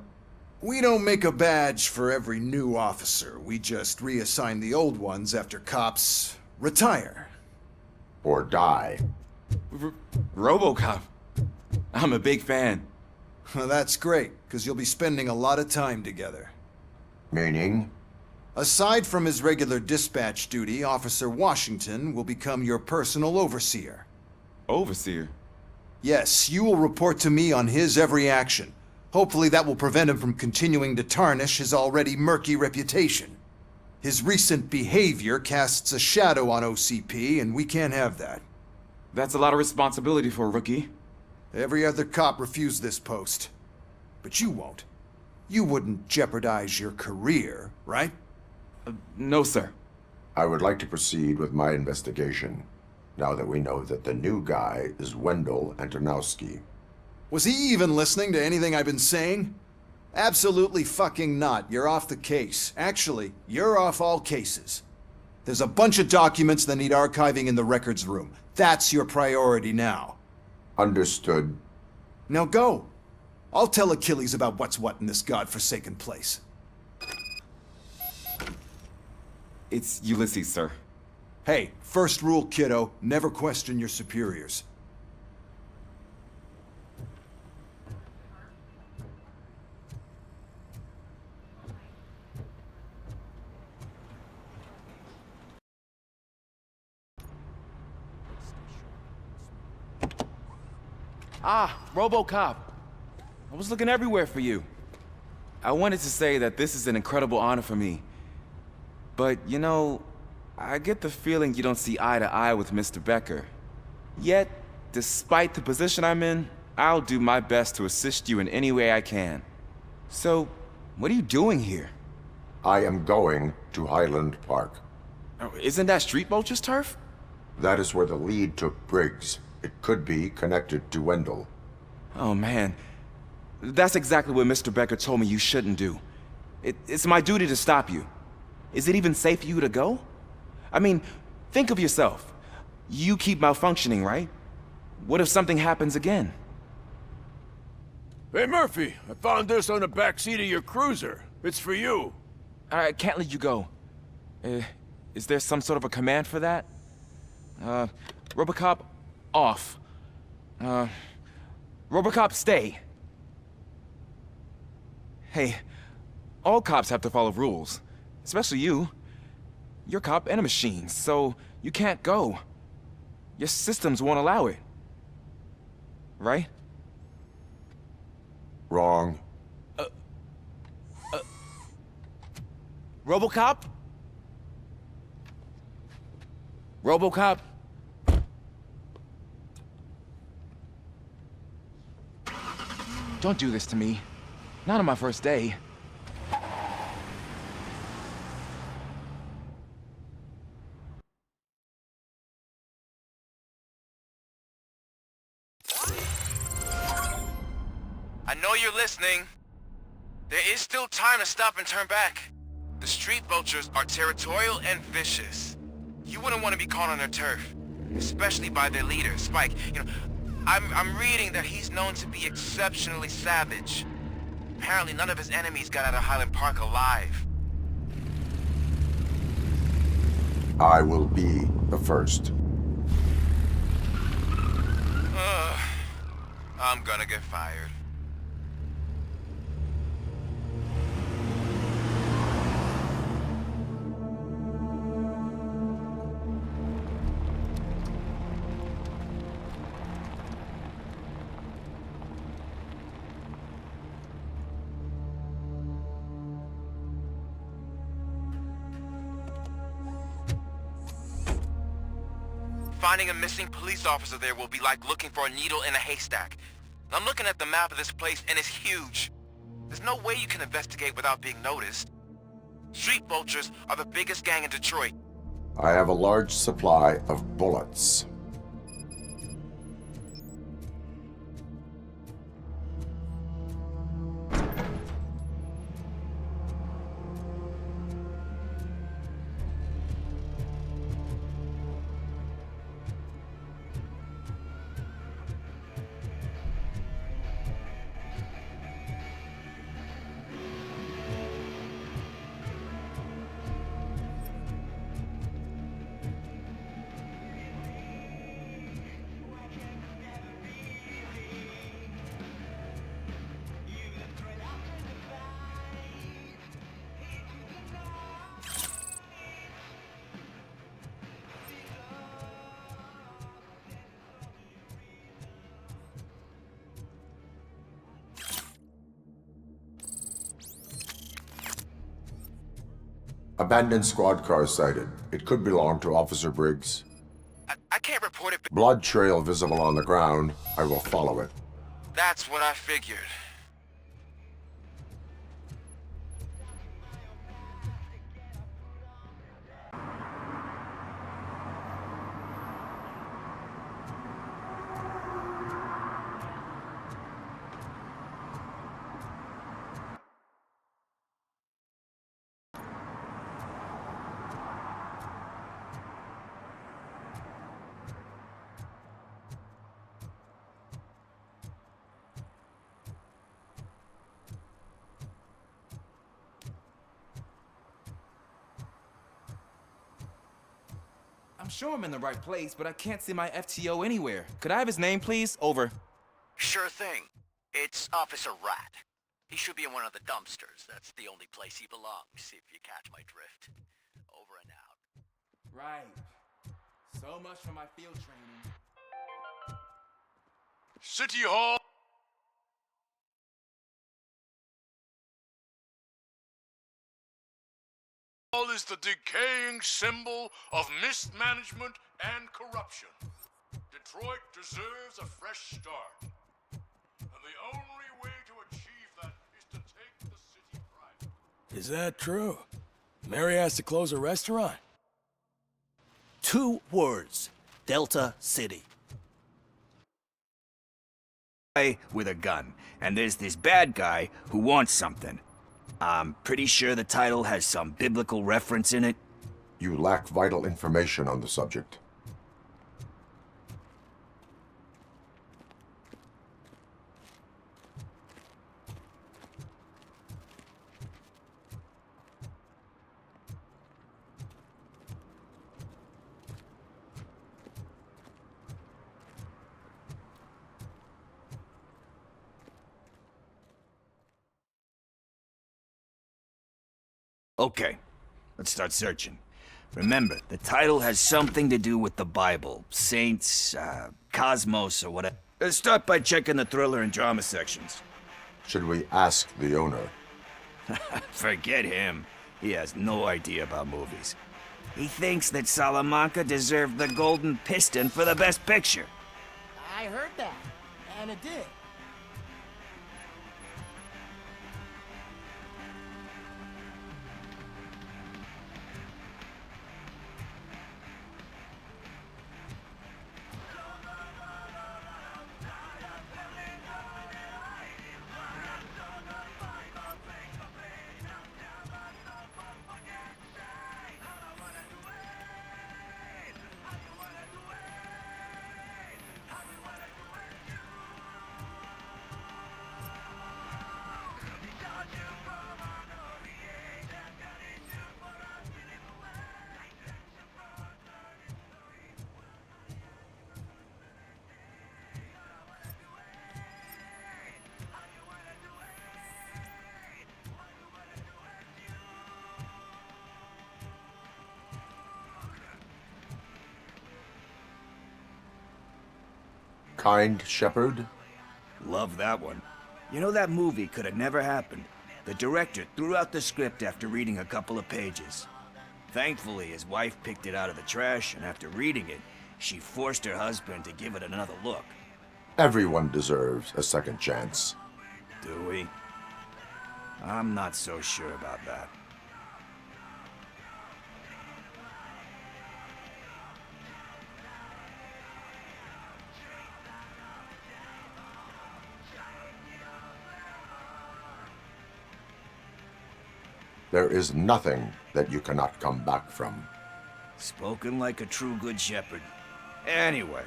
We don't make a badge for every new officer. We just reassign the old ones after cops retire. Or die. RoboCop. I'm a big fan. That's great, because you'll be spending a lot of time together. Meaning? Aside from his regular dispatch duty, Officer Washington will become your personal overseer. Overseer? Yes, you will report to me on his every action. Hopefully that will prevent him from continuing to tarnish his already murky reputation. His recent behavior casts a shadow on OCP, and we can't have that. That's a lot of responsibility for a rookie. Every other cop refused this post. But you won't. You wouldn't jeopardize your career, right? No, sir. I would like to proceed with my investigation, now that we know that the new guy is Wendell Antonowski. Was he even listening to anything I've been saying? Absolutely fucking not. You're off the case. Actually, you're off all cases. There's a bunch of documents that need archiving in the records room. That's your priority now. Understood. Now go. I'll tell Achilles about what's what in this godforsaken place. It's Ulysses, sir. Hey, first rule, kiddo, never question your superiors. Ah, RoboCop. I was looking everywhere for you. I wanted to say that this is an incredible honor for me. But, you know, I get the feeling you don't see eye to eye with Mr. Becker. Yet, despite the position I'm in, I'll do my best to assist you in any way I can. So, what are you doing here? I am going to Highland Park. Oh, isn't that Street Vulture's turf? That is where the lead took Briggs. It could be connected to Wendell. Oh, man. That's exactly what Mr. Becker told me you shouldn't do. It's my duty to stop you. Is it even safe for you to go? I mean, think of yourself. You keep malfunctioning, right? What if something happens again? Hey, Murphy, I found this on the back seat of your cruiser. It's for you. I can't let you go. Is there some sort of a command for that? RoboCop, off. RoboCop, stay. Hey, all cops have to follow rules. Especially you. You're a cop and a machine, so you can't go. Your systems won't allow it. Right? Wrong. RoboCop? RoboCop? Don't do this to me. Not on my first day. I know you're listening. There is still time to stop and turn back. The street vultures are territorial and vicious. You wouldn't want to be caught on their turf, especially by their leader, Spike. You know, I'm reading that he's known to be exceptionally savage. Apparently none of his enemies got out of Highland Park alive. I will be the first. I'm gonna get fired. Finding a missing police officer there will be like looking for a needle in a haystack. I'm looking at the map of this place, and it's huge. There's no way you can investigate without being noticed. Street vultures are the biggest gang in Detroit. I have a large supply of bullets. Abandoned squad car sighted. It could belong to Officer Briggs. I can't report it, but Blood trail visible on the ground. I will follow it. that's what I figured. I'm sure I'm in the right place, but I can't see my FTO anywhere. Could I have his name, please? Over. Sure thing. It's Officer Rat. He should be in one of the dumpsters. That's the only place he belongs, if you catch my drift. Over and out. Right. So much for my field training. City Hall! Is the decaying symbol of mismanagement and corruption. Detroit deserves a fresh start. And the only way to achieve that is to take the city private. Is that true? Mary has to close a restaurant? 2 words. Delta City. With a gun, and there's this bad guy who wants something. I'm pretty sure the title has some biblical reference in it. You lack vital information on the subject. Okay, let's start searching. Remember, the title has something to do with the Bible, saints, cosmos, or whatever. Let's start by checking the thriller and drama sections. Should we ask the owner? Forget him. He has no idea about movies. He thinks that Salamanca deserved the Golden Piston for the Best Picture. I heard that, and it did. Kind Shepherd? Love that one. You know, that movie could have never happened. The director threw out the script after reading a couple of pages. Thankfully, his wife picked it out of the trash, and after reading it, She forced her husband to give it another look. Everyone deserves a second chance. Do we? I'm not so sure about that. There is nothing that you cannot come back from. Spoken like a true good shepherd. Anyway.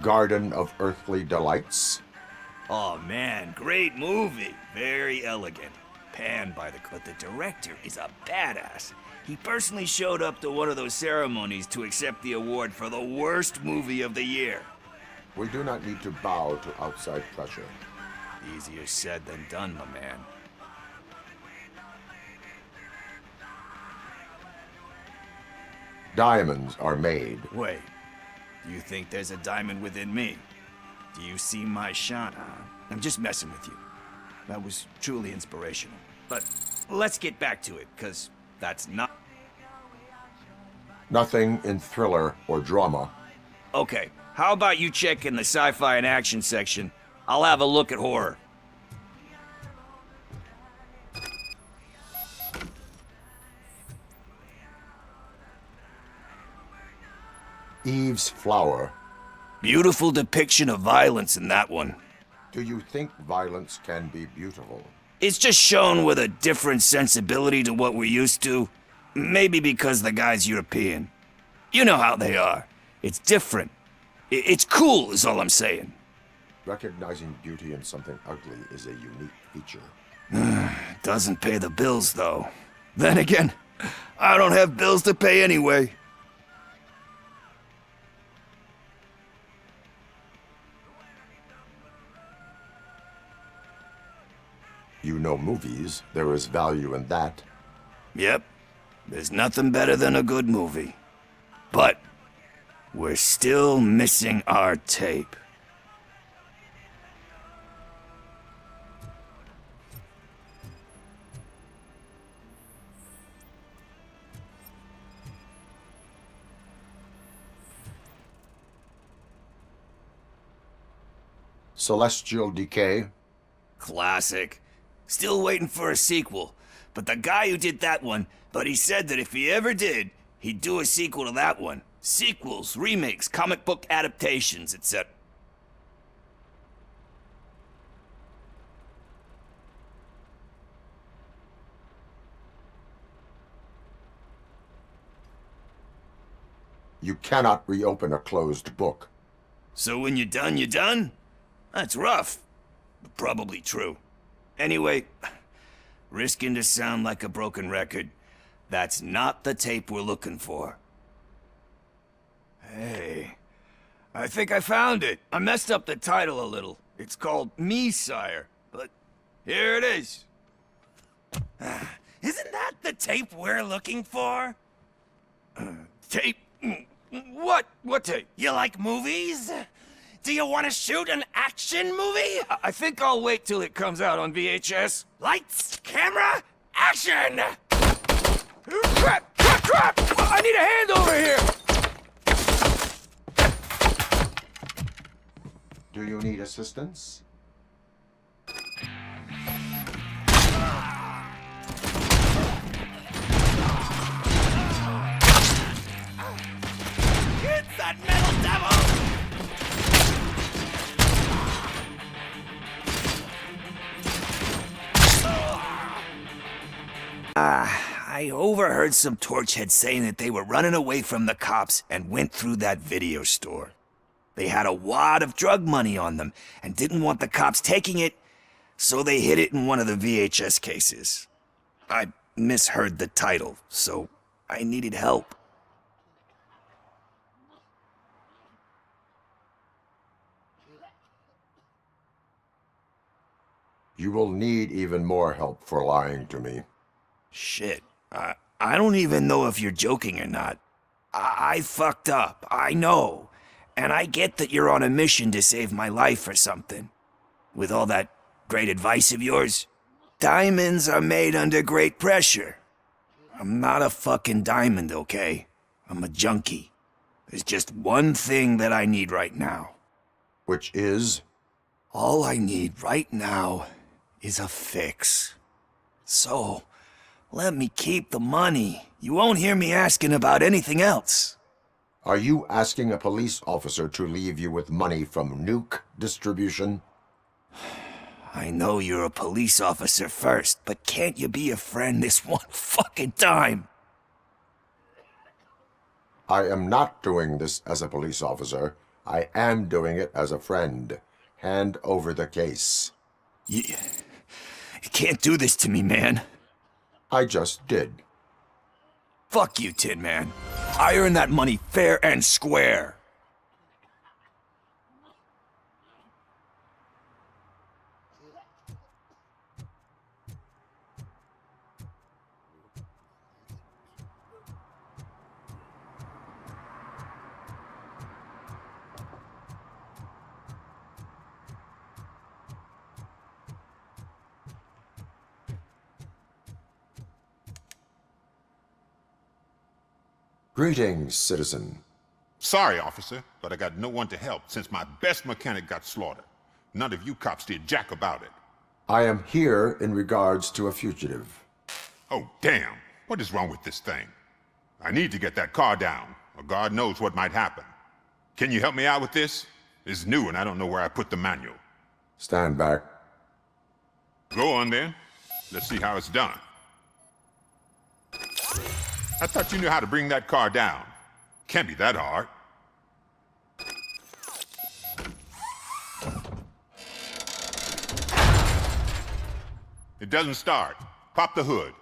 Garden of Earthly Delights. Oh man, great movie. Very elegant. Panned by but the director is a badass. He personally showed up to one of those ceremonies to accept the award for the worst movie of the year. We do not need to bow to outside pressure. Easier said than done, my man. Diamonds are made. Wait, do you think there's a diamond within me? Do you see my shine? I'm just messing with you. That was truly inspirational. But let's get back to it, because that's not... Nothing in thriller or drama. Okay, how about you check in the sci-fi and action section? I'll have a look at horror. Eve's Flower. Beautiful depiction of violence in that one. Do you think violence can be beautiful? It's just shown with a different sensibility to what we're used to. Maybe because the guy's European. You know how they are. It's different. It's cool, is all I'm saying. Recognizing beauty in something ugly is a unique feature. Doesn't pay the bills, though. Then again, I don't have bills to pay anyway. You know movies. There is value in that. Yep. There's nothing better than a good movie. But we're still missing our tape. Celestial Decay. Classic. Still waiting for a sequel. But the guy who did that one, he said that if he ever did, he'd do a sequel to that one. Sequels, remakes, comic book adaptations, etc. You cannot reopen a closed book. So when you're done, you're done? That's rough. But probably true. Anyway, risking to sound like a broken record, that's not the tape we're looking for. Hey, I think I found it. I messed up the title a little. It's called Me, Sire, but here it is. Isn't that the tape we're looking for? Tape? What? What tape? You like movies? Do you want to shoot an action movie? I think I'll wait till it comes out on VHS. Lights, camera, action! Crap! Crap! Crap! I need a hand over here! Do you need assistance? It's that metal devil! I overheard some torchheads saying that they were running away from the cops and went through that video store. They had a wad of drug money on them and didn't want the cops taking it, so they hid it in one of the VHS cases. I misheard the title, so I needed help. You will need even more help for lying to me. Shit. I don't even know if you're joking or not. I fucked up, I know. And I get that you're on a mission to save my life or something. With all that great advice of yours, diamonds are made under great pressure. I'm not a fucking diamond, okay? I'm a junkie. There's just one thing that I need right now. Which is? All I need right now is a fix. So, let me keep the money. You won't hear me asking about anything else. Are you asking a police officer to leave you with money from nuke distribution? I know you're a police officer first, but can't you be a friend this one fucking time? I am not doing this as a police officer. I am doing it as a friend. Hand over the case. You can't do this to me, man. I just did. Fuck you, Tin Man. I earned that money fair and square. Greetings, citizen. Sorry, officer, but I got no one to help since my best mechanic got slaughtered. None of you cops did jack about it. I am here in regards to a fugitive. Oh, damn. What is wrong with this thing? I need to get that car down, or God knows what might happen. Can you help me out with this? It's new and I don't know where I put the manual. Stand back. Go on then. Let's see how it's done. I thought you knew how to bring that car down. Can't be that hard. It doesn't start. Pop the hood.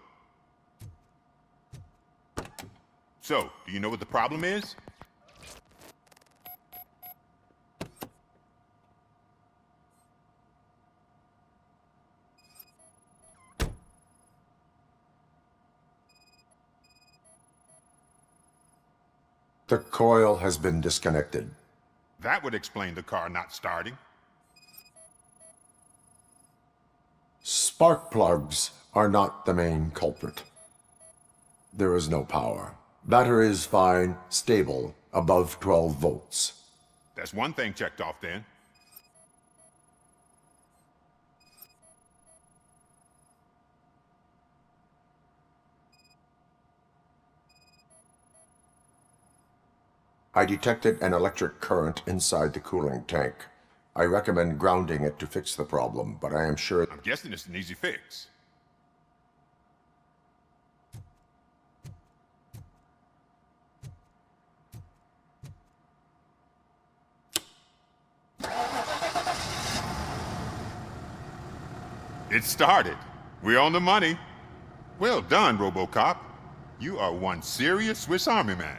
So, do you know what the problem is? The coil has been disconnected. That would explain the car not starting. Spark plugs are not the main culprit. There is no power. Battery is fine, stable, above 12 volts. That's one thing checked off then. I detected an electric current inside the cooling tank. I recommend grounding it to fix the problem, but I am sure... I'm guessing it's an easy fix. It started. We're on the money. Well done, RoboCop. You are one serious Swiss Army man.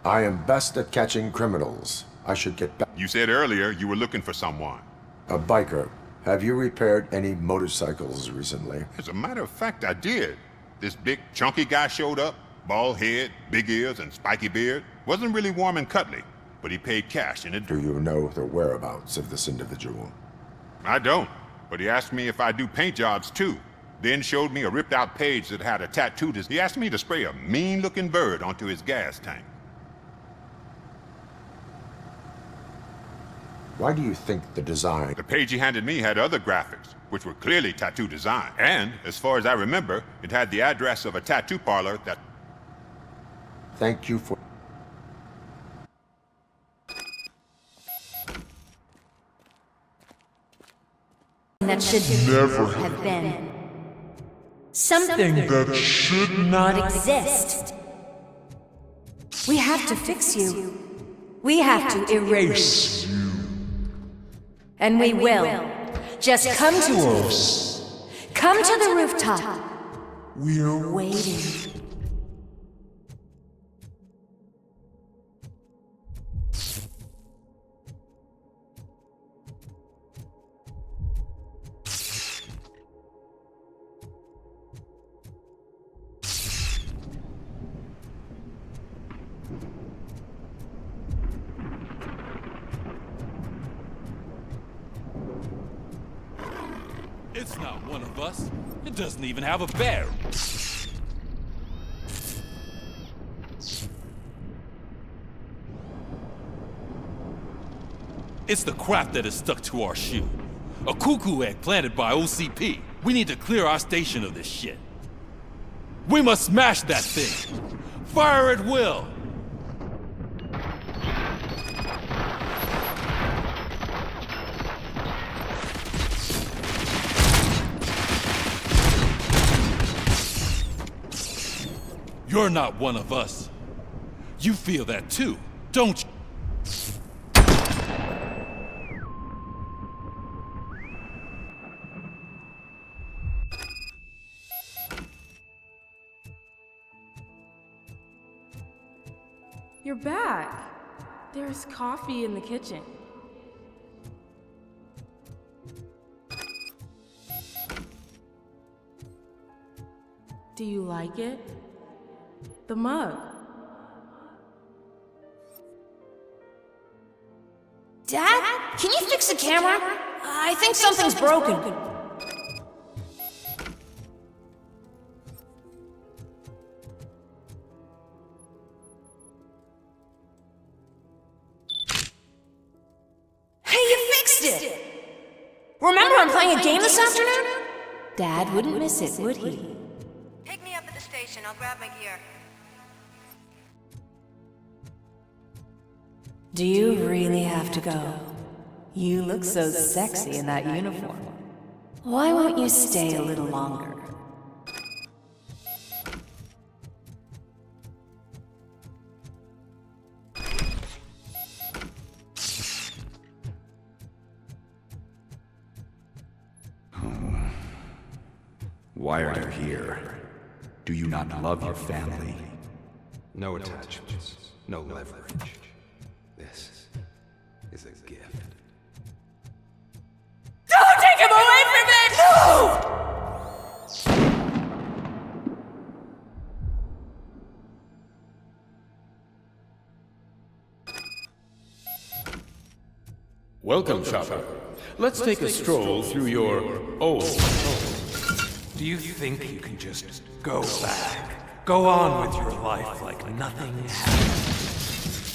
I am best at catching criminals. I should get back. You said earlier you were looking for someone. A biker. Have you repaired any motorcycles recently? As a matter of fact, I did. This big, chunky guy showed up. Bald head, big ears, and spiky beard. Wasn't really warm and cuddly, but he paid cash in it. Do you know the whereabouts of this individual? I don't, but he asked me if I do paint jobs too. Then showed me a ripped-out page that had a tattoo. He asked me to spray a mean-looking bird onto his gas tank. Why do you think the design... The page he handed me had other graphics, which were clearly tattoo design. And, as far as I remember, it had the address of a tattoo parlor that... Thank you for... That should never have been. Something that should not exist. We have to fix you. We have to erase you. And we will. Just come to us. Come to the rooftop. We're waiting. It's not one of us. It doesn't even have a bear. It's the crap that is stuck to our shoe. A cuckoo egg planted by OCP. We need to clear our station of this shit. We must smash that thing. Fire at will. You're not one of us. You feel that too, don't you? You're back. There's coffee in the kitchen. Do you like it? The mug. Dad, can you fix the camera? I think something's broken. Hey, you fixed it! Remember I'm playing a game this afternoon? Dad wouldn't miss it, would he? Pick me up at the station. I'll grab my gear. Do you really have to go? You look so sexy in that uniform. Why won't you stay a little longer? Why are you here? Do you not love your family? No attachments, no leverage. This is a gift. Don't take him away from me! No! Welcome, Chopper. Let's take a stroll through your old home. Do you think you can just go back? Go on with your life like nothing happened?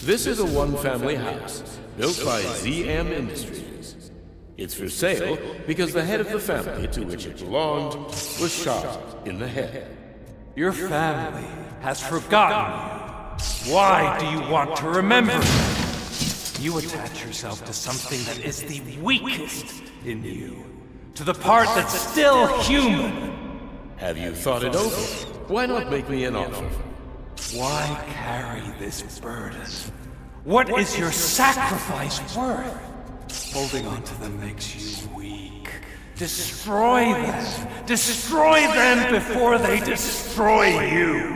This is a one-family house, built by ZM Industries. It's for sale because the head of the family to which it belonged was shot in the head. Your family has forgotten you. Why do you want to remember? You attach yourself to something that is the weakest in you, to the part that's still human. Have you thought it over? Why not make me an offer? Why carry this burden? What is your sacrifice worth? Holding on to them makes you weak. Destroy them! Destroy them before they destroy you!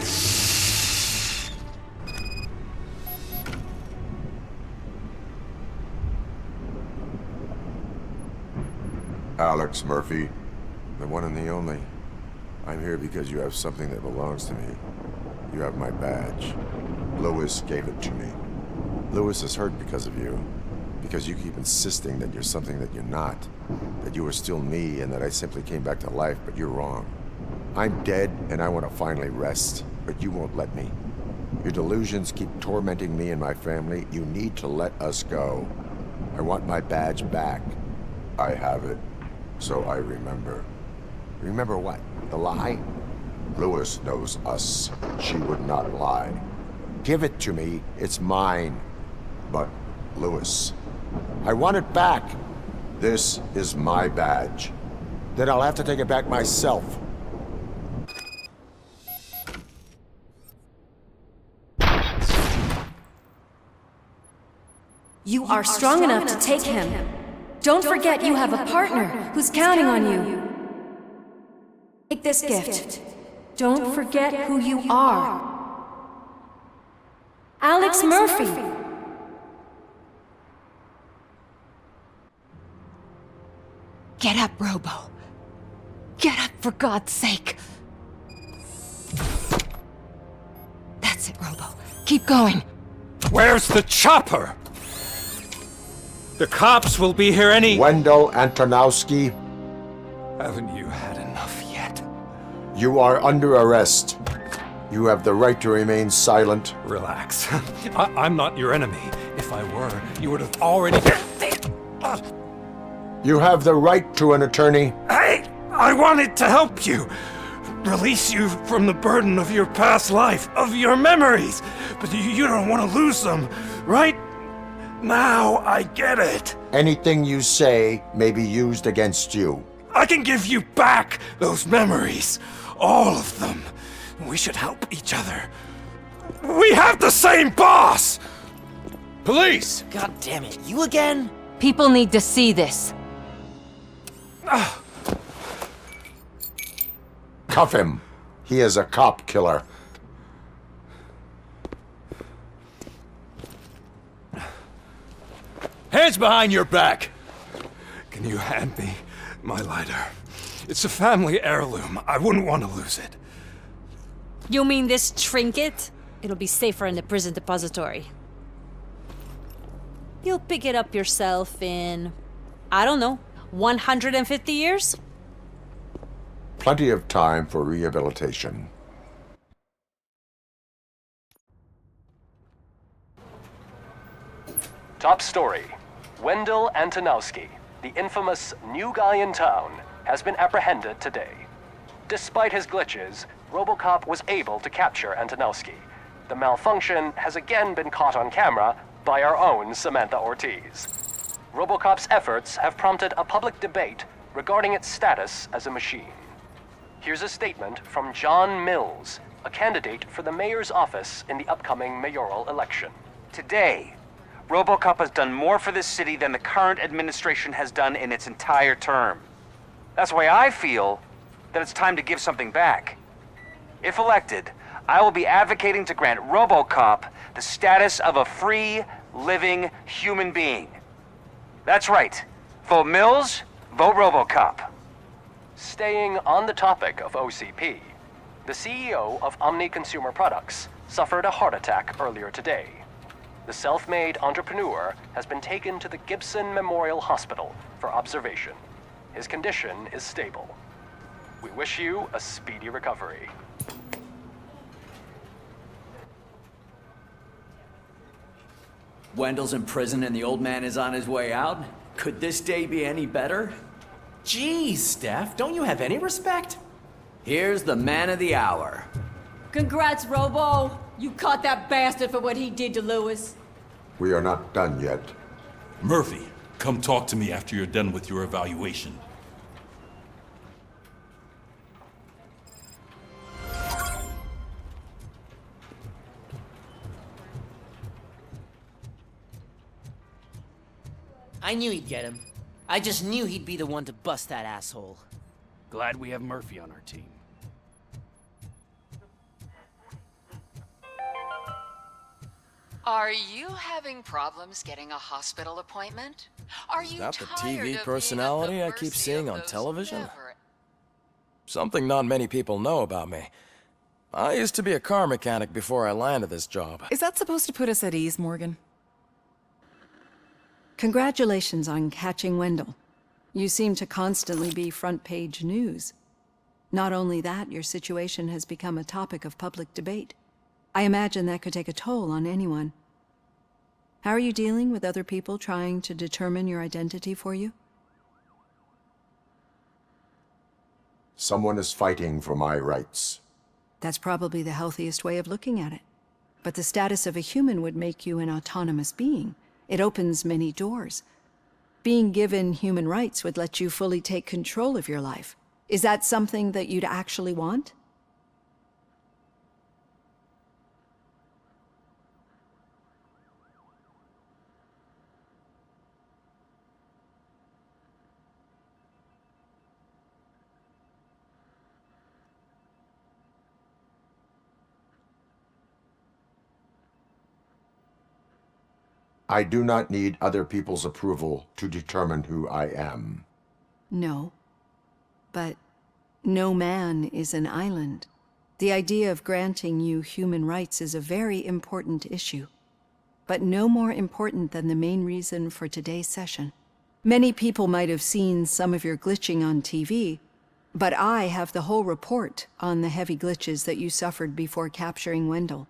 Alex Murphy, the one and the only. I'm here because you have something that belongs to me. You have my badge. Lewis gave it to me. Lewis is hurt because of you. Because you keep insisting that you're something that you're not. That you are still me and that I simply came back to life, but you're wrong. I'm dead and I want to finally rest, but you won't let me. Your delusions keep tormenting me and my family. You need to let us go. I want my badge back. I have it. So I remember. Remember what? The lie? Lewis knows us. She would not lie. Give it to me. It's mine. But, Lewis, I want it back. This is my badge. Then I'll have to take it back myself. You are strong enough to take him. Don't forget you have a partner who's counting on you. Take this gift. Don't forget who you are. Alex Murphy. Get up, Robo. Get up, for God's sake. That's it, Robo. Keep going. Where's the chopper? The cops will be here any— Wendell Antonowski. Haven't you had enough yet? You are under arrest. You have the right to remain silent. Relax. I'm not your enemy. If I were, you would have already... You have the right to an attorney. Hey! I wanted to help you! Release you from the burden of your past life, of your memories! But you don't want to lose them, right? Now I get it. Anything you say may be used against you. I can give you back those memories. All of them. We should help each other. We have the same boss! Police! God damn it, you again? People need to see this. Cuff him. He is a cop killer. Hands behind your back! Can you hand me my lighter? It's a family heirloom. I wouldn't want to lose it. You mean this trinket? It'll be safer in the prison depository. You'll pick it up yourself in, I don't know, 150 years? Plenty of time for rehabilitation. Top story. Wendell Antonowski, the infamous new guy in town, has been apprehended today. Despite his glitches, RoboCop was able to capture Antonowski. The malfunction has again been caught on camera by our own Samantha Ortiz. RoboCop's efforts have prompted a public debate regarding its status as a machine. Here's a statement from John Mills, a candidate for the mayor's office in the upcoming mayoral election. Today, RoboCop has done more for this city than the current administration has done in its entire term. That's why I feel that it's time to give something back. If elected, I will be advocating to grant RoboCop the status of a free, living human being. That's right. Vote Mills, vote RoboCop. Staying on the topic of OCP, the CEO of Omni Consumer Products suffered a heart attack earlier today. The self-made entrepreneur has been taken to the Gibson Memorial Hospital for observation. His condition is stable. We wish you a speedy recovery. Wendell's in prison and the old man is on his way out? Could this day be any better? Geez, Steph, don't you have any respect? Here's the man of the hour. Congrats, Robo. You caught that bastard for what he did to Lewis. We are not done yet. Murphy, come talk to me after you're done with your evaluation. I knew he'd get him. I just knew he'd be the one to bust that asshole. Glad we have Murphy on our team. Are you having problems getting a hospital appointment? Are you Is that the tired TV of personality I keep seeing on television? never- Something not many people know about me. I used to be a car mechanic before I landed this job. Is that supposed to put us at ease, Morgan? Congratulations on catching Wendell. You seem to constantly be front-page news. Not only that, your situation has become a topic of public debate. I imagine that could take a toll on anyone. How are you dealing with other people trying to determine your identity for you? Someone is fighting for my rights. That's probably the healthiest way of looking at it. But the status of a human would make you an autonomous being. It opens many doors. Being given human rights would let you fully take control of your life. Is that something that you'd actually want? I do not need other people's approval to determine who I am. No. But no man is an island. The idea of granting you human rights is a very important issue, but no more important than the main reason for today's session. Many people might have seen some of your glitching on TV, But I have the whole report on the heavy glitches that you suffered before capturing Wendell.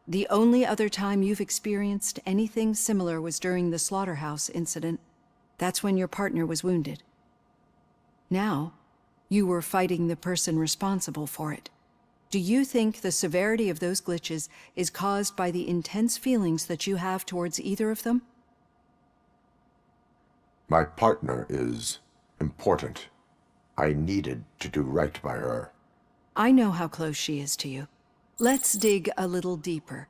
The only other time you've experienced anything similar was during the slaughterhouse incident. That's when your partner was wounded. Now, you were fighting the person responsible for it. Do you think the severity of those glitches is caused by the intense feelings that you have towards either of them? My partner is important. I needed to do right by her. I know how close she is to you. Let's dig a little deeper.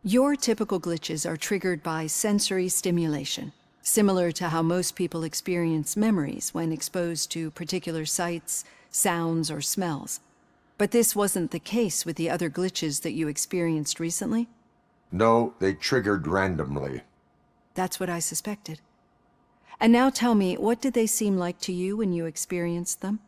Your typical glitches are triggered by sensory stimulation, similar to how most people experience memories when exposed to particular sights, sounds, or smells. But this wasn't the case with the other glitches that you experienced recently? No, they triggered randomly. That's what I suspected. And now tell me, what did they seem like to you when you experienced them?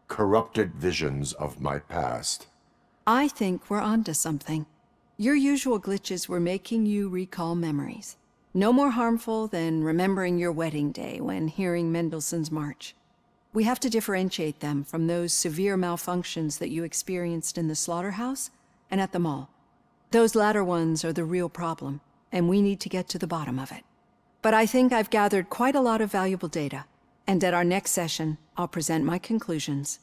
Corrupted visions of my past. I think we're onto something. Your usual glitches were making you recall memories. No more harmful than remembering your wedding day when hearing Mendelssohn's March. We have to differentiate them from those severe malfunctions that you experienced in the slaughterhouse and at the mall. Those latter ones are the real problem, and we need to get to the bottom of it. But I think I've gathered quite a lot of valuable data, and at our next session, I'll present my conclusions.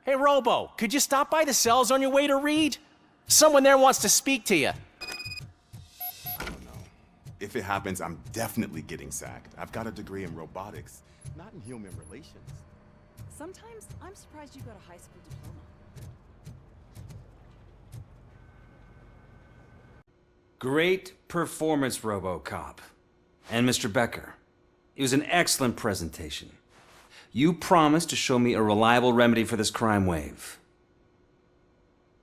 Hey, Robo, could you stop by the cells on your way to Reed? Someone there wants to speak to you. I don't know. If it happens, I'm definitely getting sacked. I've got a degree in robotics, not in human relations. Sometimes I'm surprised you got a high school diploma. Great performance, RoboCop. And Mr. Becker, it was an excellent presentation. You promised to show me a reliable remedy for this crime wave.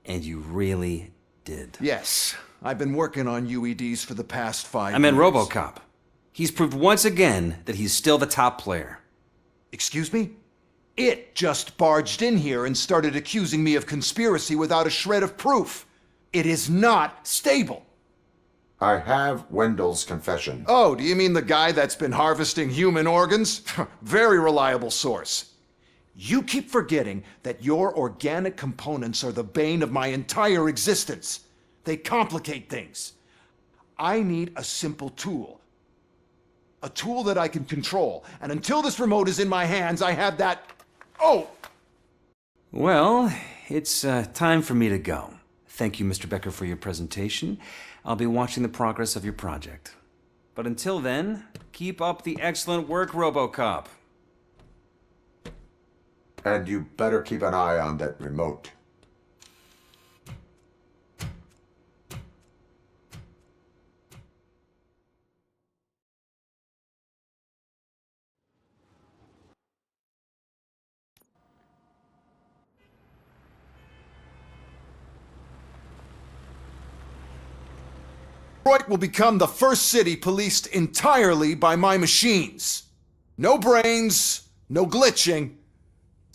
And you really did. Yes, I've been working on UEDs for the past 5 years. I meant RoboCop. He's proved once again that he's still the top player. Excuse me? It just barged in here and started accusing me of conspiracy without a shred of proof. It is not stable. I have Wendell's confession. Oh, do you mean the guy that's been harvesting human organs? Very reliable source. You keep forgetting that your organic components are the bane of my entire existence. They complicate things. I need a simple tool. A tool that I can control. And until this remote is in my hands, I have that... Oh! Well, it's time for me to go. Thank you, Mr. Becker, for your presentation. I'll be watching the progress of your project. But until then, keep up the excellent work, RoboCop. And you better keep an eye on that remote. Detroit will become the first city policed entirely by my machines. No brains, no glitching,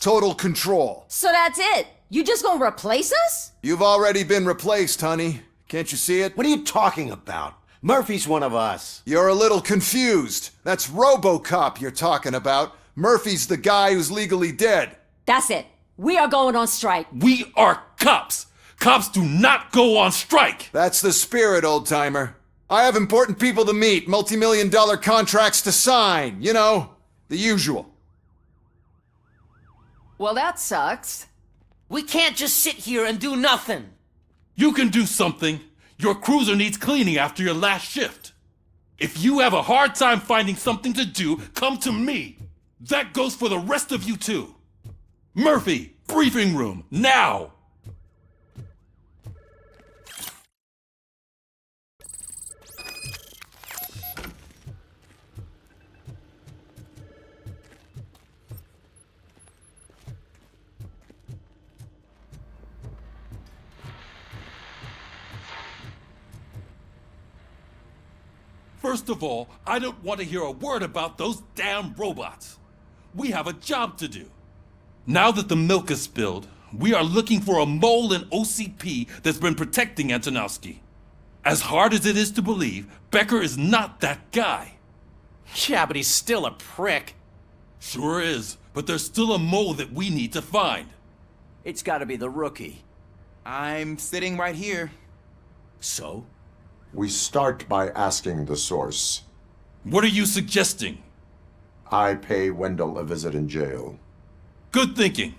total control. So that's it? You just gonna replace us? You've already been replaced, honey. Can't you see it? What are you talking about? Murphy's one of us. You're a little confused. That's RoboCop you're talking about. Murphy's the guy who's legally dead. That's it. We are going on strike. We are cops. Cops do not go on strike! That's the spirit, old-timer. I have important people to meet, multi-million-dollar contracts to sign. You know, the usual. Well, that sucks. We can't just sit here and do nothing. You can do something. Your cruiser needs cleaning after your last shift. If you have a hard time finding something to do, come to me. That goes for the rest of you too. Murphy, briefing room, now! First of all, I don't want to hear a word about those damn robots. We have a job to do. Now that the milk is spilled, We are looking for a mole in OCP that's been protecting Antonowski. As hard as it is to believe, Becker is not that guy. Yeah, but he's still a prick. Sure is, but there's still a mole that we need to find. It's gotta be the rookie. I'm sitting right here. So? We start by asking the source. What are you suggesting? I pay Wendell a visit in jail. Good thinking.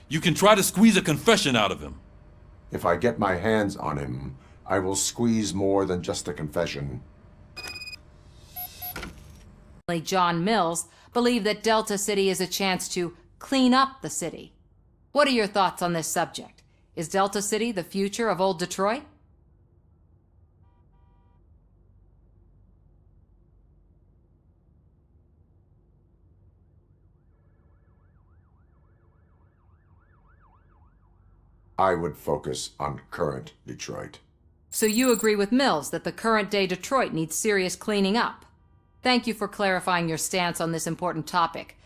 You can try to squeeze a confession out of him. If I get my hands on him, I will squeeze more than just a confession. John Mills believe that Delta City is a chance to clean up the city. What are your thoughts on this subject? Is Delta City the future of old Detroit? I would focus on current Detroit. So you agree with Mills that the current day Detroit needs serious cleaning up? Thank you for clarifying your stance on this important topic.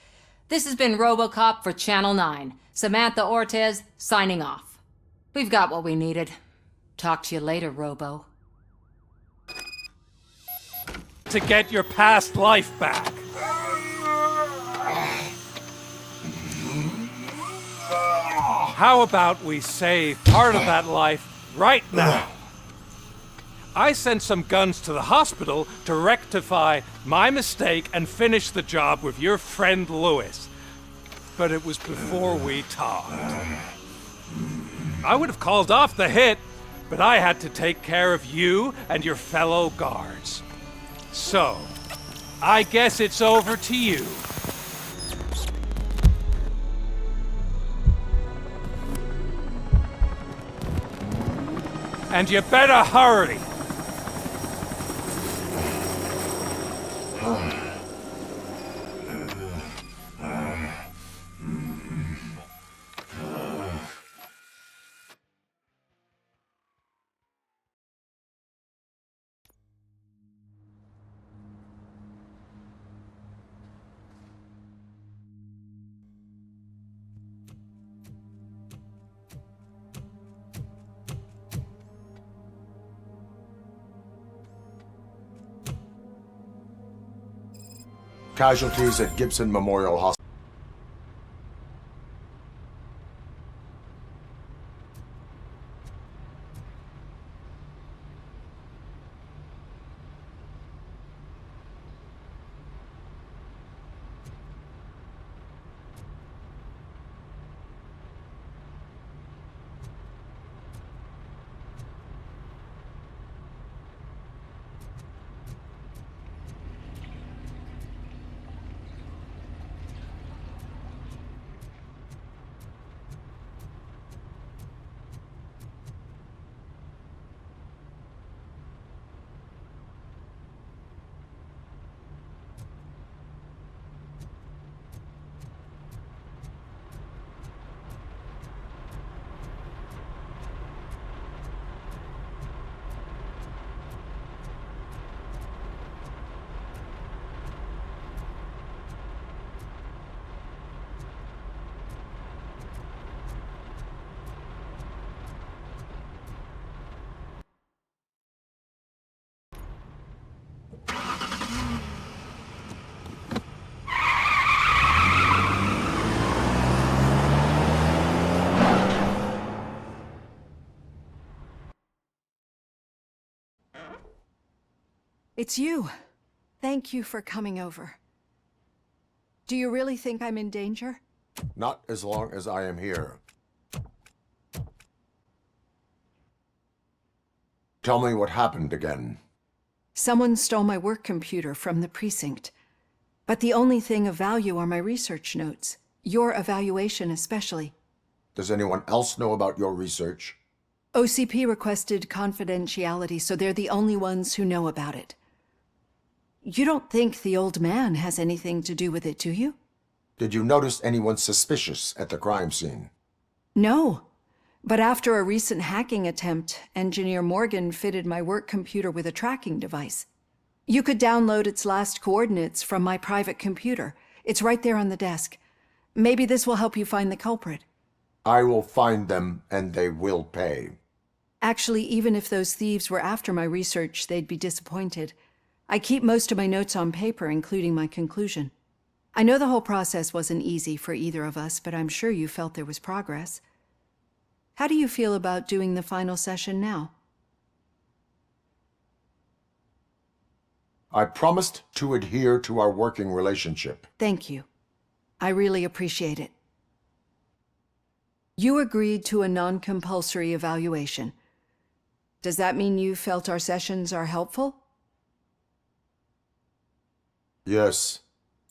This has been RoboCop for Channel 9. Samantha Ortez, signing off. We've got what we needed. Talk to you later, Robo. To get your past life back. How about we save part of that life right now? I sent some guns to the hospital to rectify my mistake and finish the job with your friend Lewis. But it was before we talked. I would have called off the hit, but I had to take care of you and your fellow guards. So, I guess it's over to you. And you better hurry! Casualties at Gibson Memorial Hospital. It's you. Thank you for coming over. Do you really think I'm in danger? Not as long as I am here. Tell me what happened again. Someone stole my work computer from the precinct. But the only thing of value are my research notes. Your evaluation especially. Does anyone else know about your research? OCP requested confidentiality, so they're the only ones who know about it. You don't think the old man has anything to do with it, do you? Did you notice anyone suspicious at the crime scene? No. But after a recent hacking attempt, Engineer Morgan fitted my work computer with a tracking device. You could download its last coordinates from my private computer. It's right there on the desk. Maybe this will help you find the culprit. I will find them, and they will pay. Actually, even if those thieves were after my research, they'd be disappointed. I keep most of my notes on paper, including my conclusion. I know the whole process wasn't easy for either of us, but I'm sure you felt there was progress. How do you feel about doing the final session now? I promised to adhere to our working relationship. Thank you. I really appreciate it. You agreed to a non-compulsory evaluation. Does that mean you felt our sessions are helpful? Yes.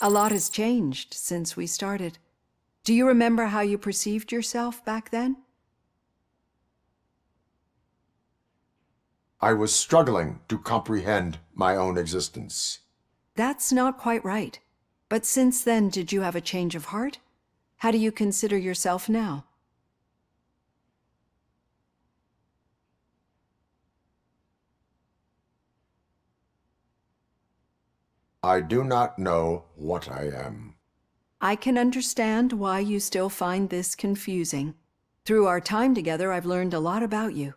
A lot has changed since we started. Do you remember how you perceived yourself back then? I was struggling to comprehend my own existence. That's not quite right. But since then, did you have a change of heart? How do you consider yourself now? I do not know what I am. I can understand why you still find this confusing. Through our time together, I've learned a lot about you.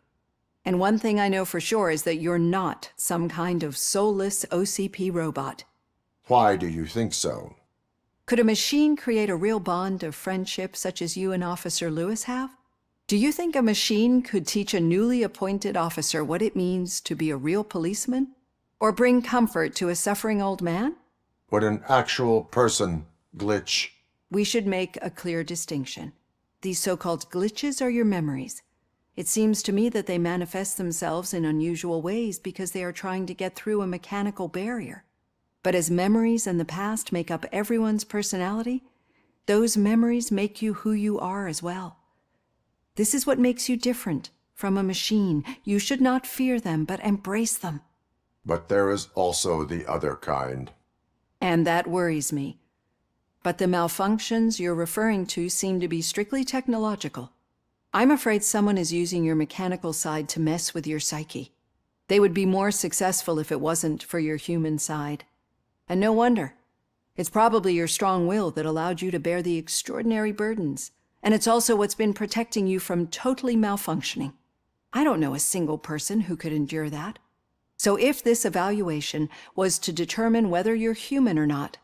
And one thing I know for sure is that you're not some kind of soulless OCP robot. Why do you think so? Could a machine create a real bond of friendship such as you and Officer Lewis have? Do you think a machine could teach a newly appointed officer what it means to be a real policeman? Or bring comfort to a suffering old man? Would an actual person glitch? We should make a clear distinction. These so-called glitches are your memories. It seems to me that they manifest themselves in unusual ways because they are trying to get through a mechanical barrier. But as memories in the past make up everyone's personality, those memories make you who you are as well. This is what makes you different from a machine. You should not fear them, but embrace them. But there is also the other kind. And that worries me. But the malfunctions you're referring to seem to be strictly technological. I'm afraid someone is using your mechanical side to mess with your psyche. They would be more successful if it wasn't for your human side. And no wonder. It's probably your strong will that allowed you to bear the extraordinary burdens. And it's also what's been protecting you from totally malfunctioning. I don't know a single person who could endure that. So if this evaluation was to determine whether you're human or not,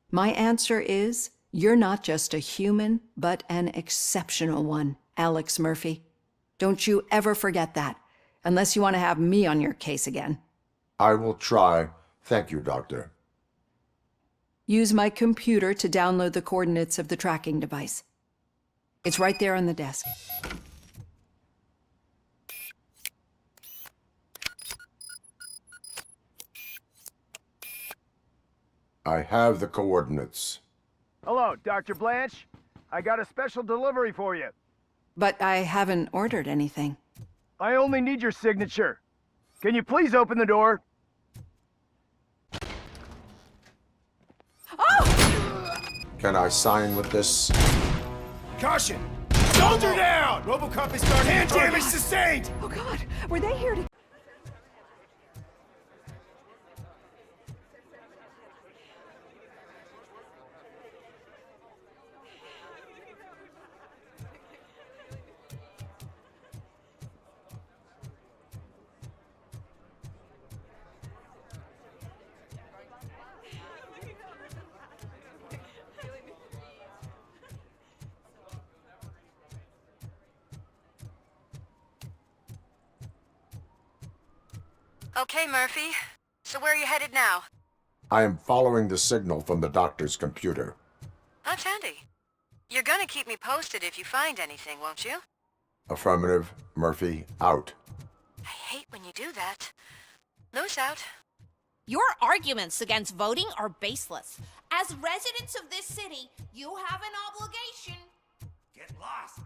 my answer is you're not just a human, but an exceptional one, Alex Murphy. Don't you ever forget that, unless you want to have me on your case again. I will try. Thank you, Doctor. Use my computer to download the coordinates of the tracking device. It's right there on the desk. I have the coordinates. Hello, Dr. Blanche. I got a special delivery for you. But I haven't ordered anything. I only need your signature. Can you please open the door? Oh! Can I sign with this? Caution! Soldier down! RoboCop is starting. Hand damage sustained! Oh God, were they here to... Okay, Murphy. So where are you headed now? I am following the signal from the doctor's computer. That's handy. You're gonna keep me posted if you find anything, won't you? Affirmative. Murphy, out. I hate when you do that. Lewis out. Your arguments against voting are baseless. As residents of this city, you have an obligation. Get lost!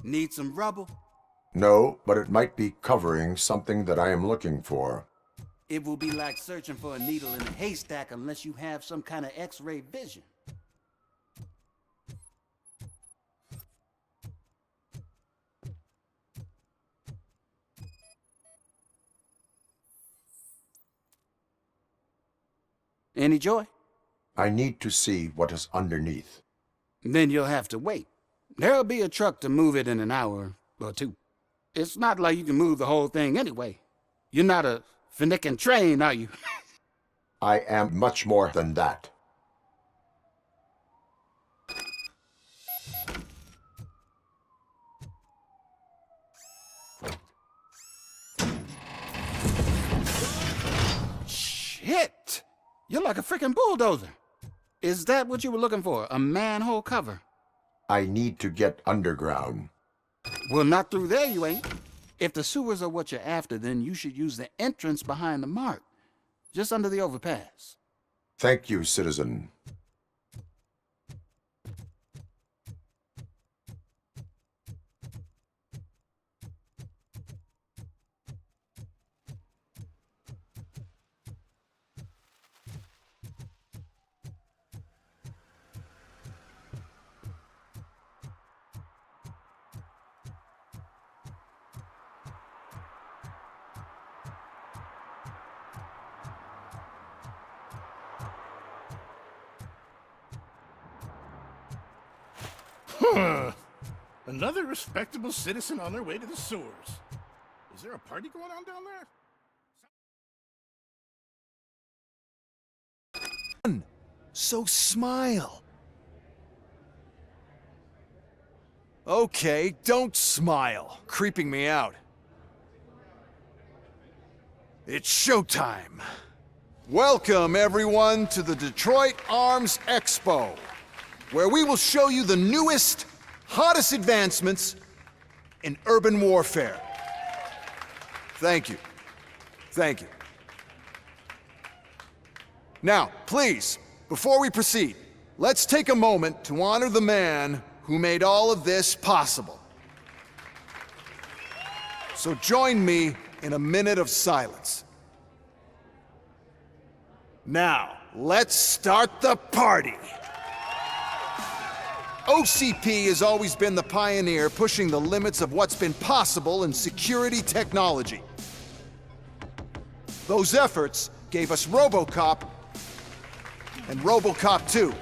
Need some rubble? No, but it might be covering something that I am looking for. It will be like searching for a needle in a haystack unless you have some kind of X-ray vision. Any joy? I need to see what is underneath. Then you'll have to wait. There'll be a truck to move it in an hour or two. It's not like you can move the whole thing anyway. You're not a finicking train, are you? I am much more than that. Shit! You're like a freaking bulldozer. Is that what you were looking for? A manhole cover? I need to get underground. Well, not through there, you ain't. If the sewers are what you're after, then you should use the entrance behind the mark, just under the overpass. Thank you, citizen. Huh. Another respectable citizen on their way to the sewers. Is there a party going on down there? So smile. Okay, don't smile. Creeping me out. It's showtime. Welcome, everyone, to the Detroit Arms Expo, where we will show you the newest, hottest advancements in urban warfare. Thank you. Thank you. Now, please, before we proceed, let's take a moment to honor the man who made all of this possible. So join me in a minute of silence. Now, let's start the party. OCP has always been the pioneer pushing the limits of what's been possible in security technology. Those efforts gave us RoboCop and RoboCop 2.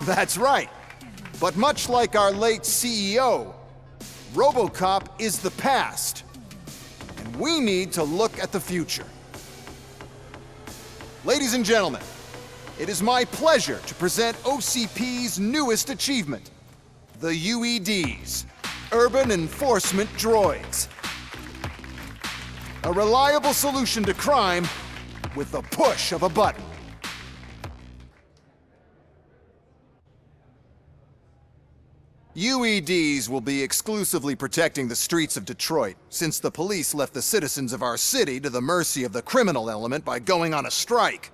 That's right. But much like our late CEO, RoboCop is the past. And we need to look at the future. Ladies and gentlemen, it is my pleasure to present OCP's newest achievement, the UEDs, Urban Enforcement Droids. A reliable solution to crime with the push of a button. UEDs will be exclusively protecting the streets of Detroit, since the police left the citizens of our city to the mercy of the criminal element by going on a strike.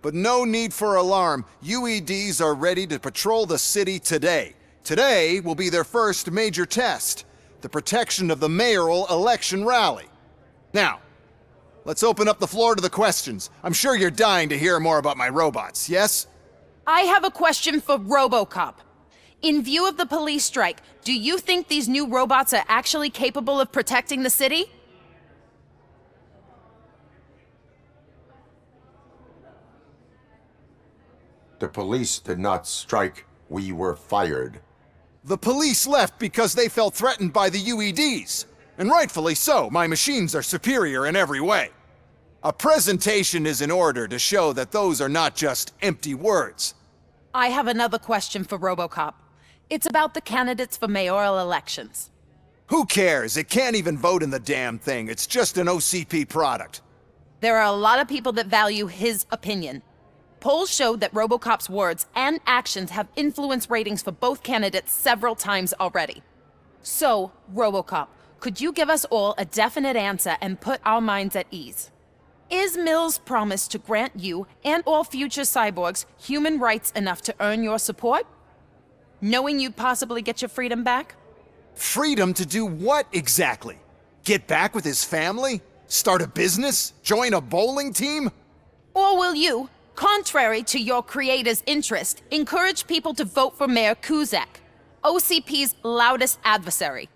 But no need for alarm. UEDs are ready to patrol the city today. Today will be their first major test, the protection of the mayoral election rally. Now, let's open up the floor to the questions. I'm sure you're dying to hear more about my robots, yes? I have a question for RoboCop. In view of the police strike, do you think these new robots are actually capable of protecting the city? The police did not strike. We were fired. The police left because they felt threatened by the UEDs. And rightfully so. My machines are superior in every way. A presentation is in order to show that those are not just empty words. I have another question for RoboCop. It's about the candidates for mayoral elections. Who cares? It can't even vote in the damn thing. It's just an OCP product. There are a lot of people that value his opinion. Polls showed that RoboCop's words and actions have influenced ratings for both candidates several times already. So, RoboCop, could you give us all a definite answer and put our minds at ease? Is Mills' promise to grant you and all future cyborgs human rights enough to earn your support? Knowing you'd possibly get your freedom back? Freedom to do what exactly? Get back with his family? Start a business? Join a bowling team? Or will you, contrary to your creator's interest, encourage people to vote for Mayor Kuzak, OCP's loudest adversary?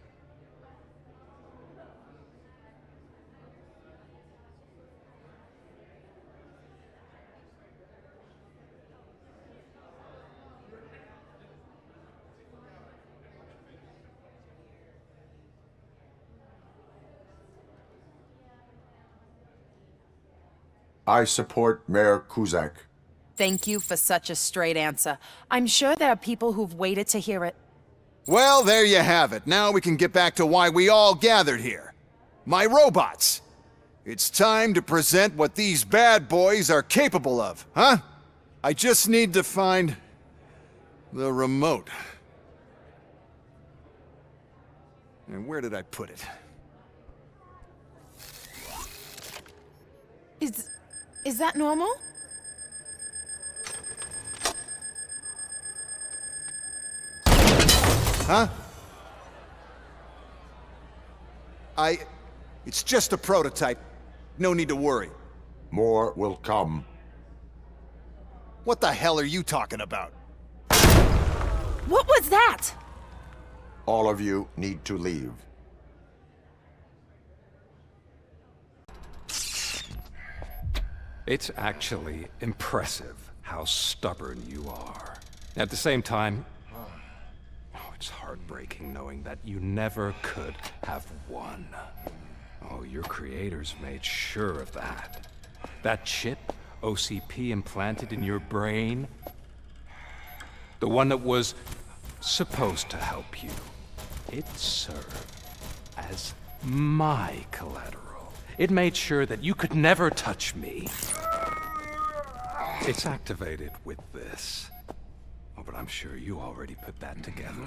I support Mayor Kuzak. Thank you for such a straight answer. I'm sure there are people who've waited to hear it. Well, there you have it. Now we can get back to why we all gathered here. My robots. It's time to present what these bad boys are capable of, huh? I just need to find the remote. And where did I put it? Is that normal? Huh? It's just a prototype. No need to worry. More will come. What the hell are you talking about? What was that? All of you need to leave. It's actually impressive how stubborn you are. At the same time, it's heartbreaking knowing that you never could have won. Oh, your creators made sure of that. That chip OCP implanted in your brain, the one that was supposed to help you, it served as my collateral. It made sure that you could never touch me. It's activated with this. Oh, but I'm sure you already put that together.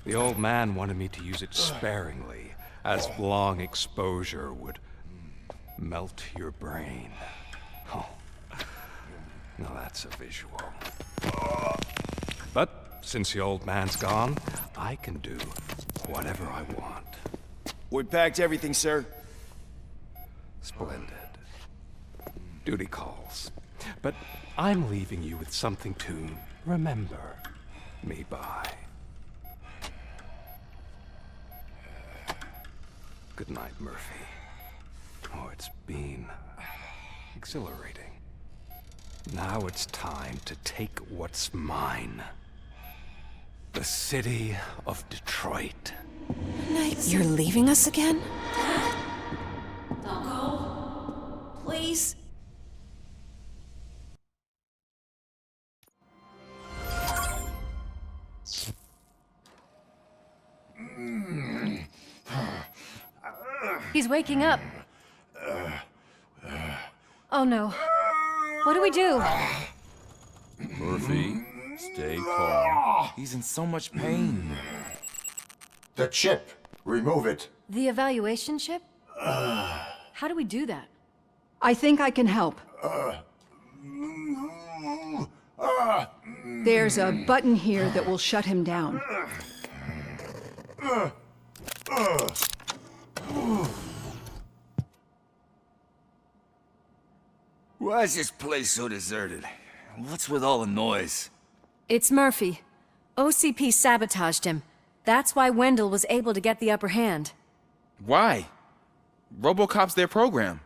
The old man wanted me to use it sparingly, as long exposure would melt your brain. Oh, now that's a visual. But since the old man's gone, I can do whatever I want. We packed everything, sir. Splendid. Duty calls. But I'm leaving you with something to remember me by. Good night, Murphy. Oh, it's been exhilarating. Now it's time to take what's mine. The city of Detroit. You're leaving us again? Don't go. Please. He's waking up. Oh no. What do we do? Murphy, stay calm. He's in so much pain. The chip. Remove it. The evaluation chip? How do we do that? I think I can help. There's a button here that will shut him down. Why is this place so deserted? What's with all the noise? It's Murphy. OCP sabotaged him. That's why Wendell was able to get the upper hand. Why? RoboCop's their program.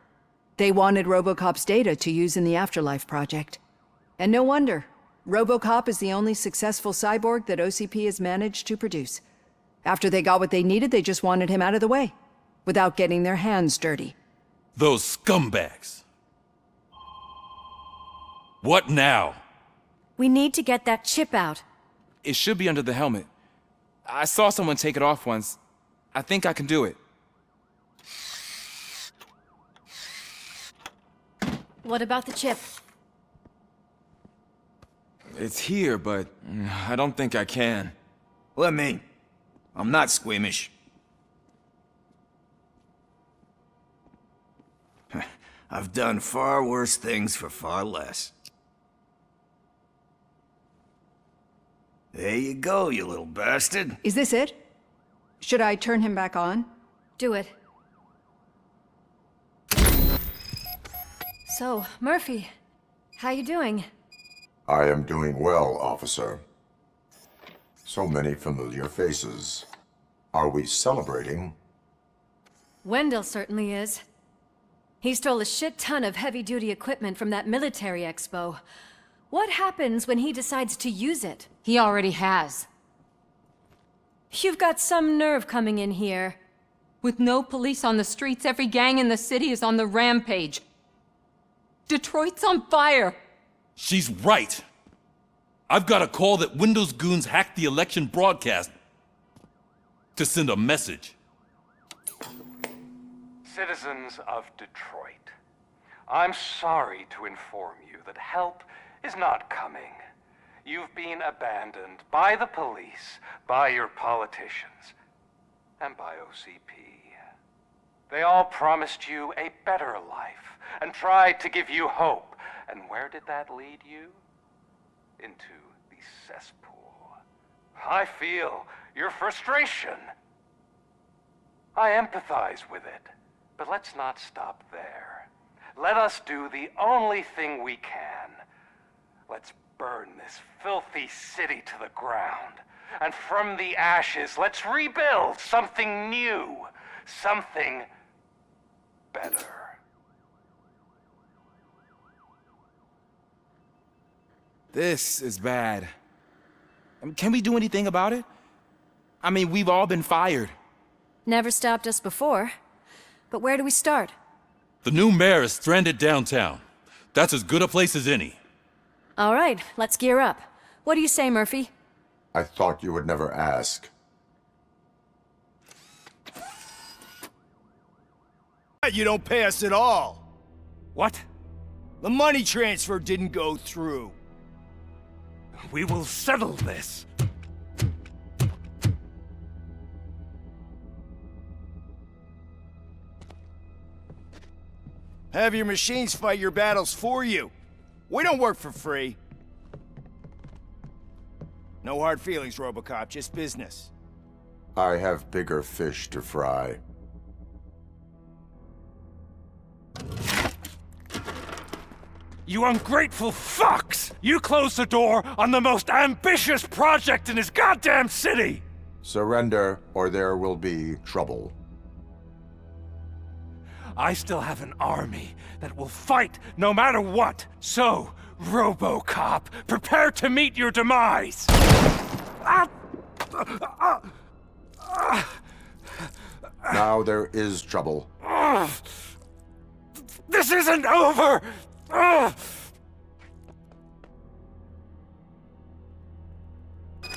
They wanted RoboCop's data to use in the Afterlife project. And no wonder. RoboCop is the only successful cyborg that OCP has managed to produce. After they got what they needed, they just wanted him out of the way, without getting their hands dirty. Those scumbags. What now? We need to get that chip out. It should be under the helmet. I saw someone take it off once. I think I can do it. What about the chip? It's here, but I don't think I can. Let me. I'm not squeamish. I've done far worse things for far less. There you go, you little bastard. Is this it? Should I turn him back on? Do it. So, Murphy, how you doing? I am doing well, officer. So many familiar faces. Are we celebrating? Wendell certainly is. He stole a shit ton of heavy-duty equipment from that military expo. What happens when he decides to use it? He already has. You've got some nerve coming in here. With no police on the streets, every gang in the city is on the rampage. Detroit's on fire! She's right. I've got a call that Windows goons hacked the election broadcast to send a message. Citizens of Detroit, I'm sorry to inform you that help is not coming. You've been abandoned by the police, by your politicians, and by OCP. They all promised you a better life and tried to give you hope. And where did that lead you? Into the cesspool. I feel your frustration. I empathize with it, but let's not stop there. Let us do the only thing we can. Let's burn this filthy city to the ground. And from the ashes, let's rebuild something new, something better. This is bad. Can we do anything about it? I mean, we've all been fired. Never stopped us before. But where do we start? The new mayor is stranded downtown. That's as good a place as any. All right, let's gear up. What do you say, Murphy? I thought you would never ask. You don't pay us at all. What? The money transfer didn't go through. We will settle this. Have your machines fight your battles for you. We don't work for free. No hard feelings, RoboCop, just business. I have bigger fish to fry. You ungrateful fucks! You closed the door on the most ambitious project in this goddamn city! Surrender, or there will be trouble. I still have an army that will fight no matter what. So, RoboCop, prepare to meet your demise! Now there is trouble. This isn't over!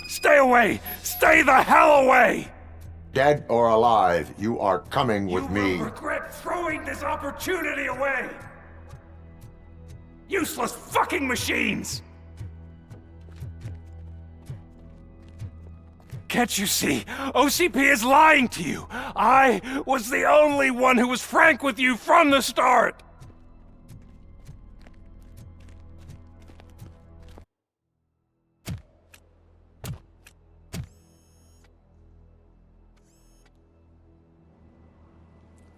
Stay away! Stay the hell away! Dead or alive, you are coming with me. You will regret throwing this opportunity away! Useless fucking machines! Can't you see? OCP is lying to you! I was the only one who was frank with you from the start!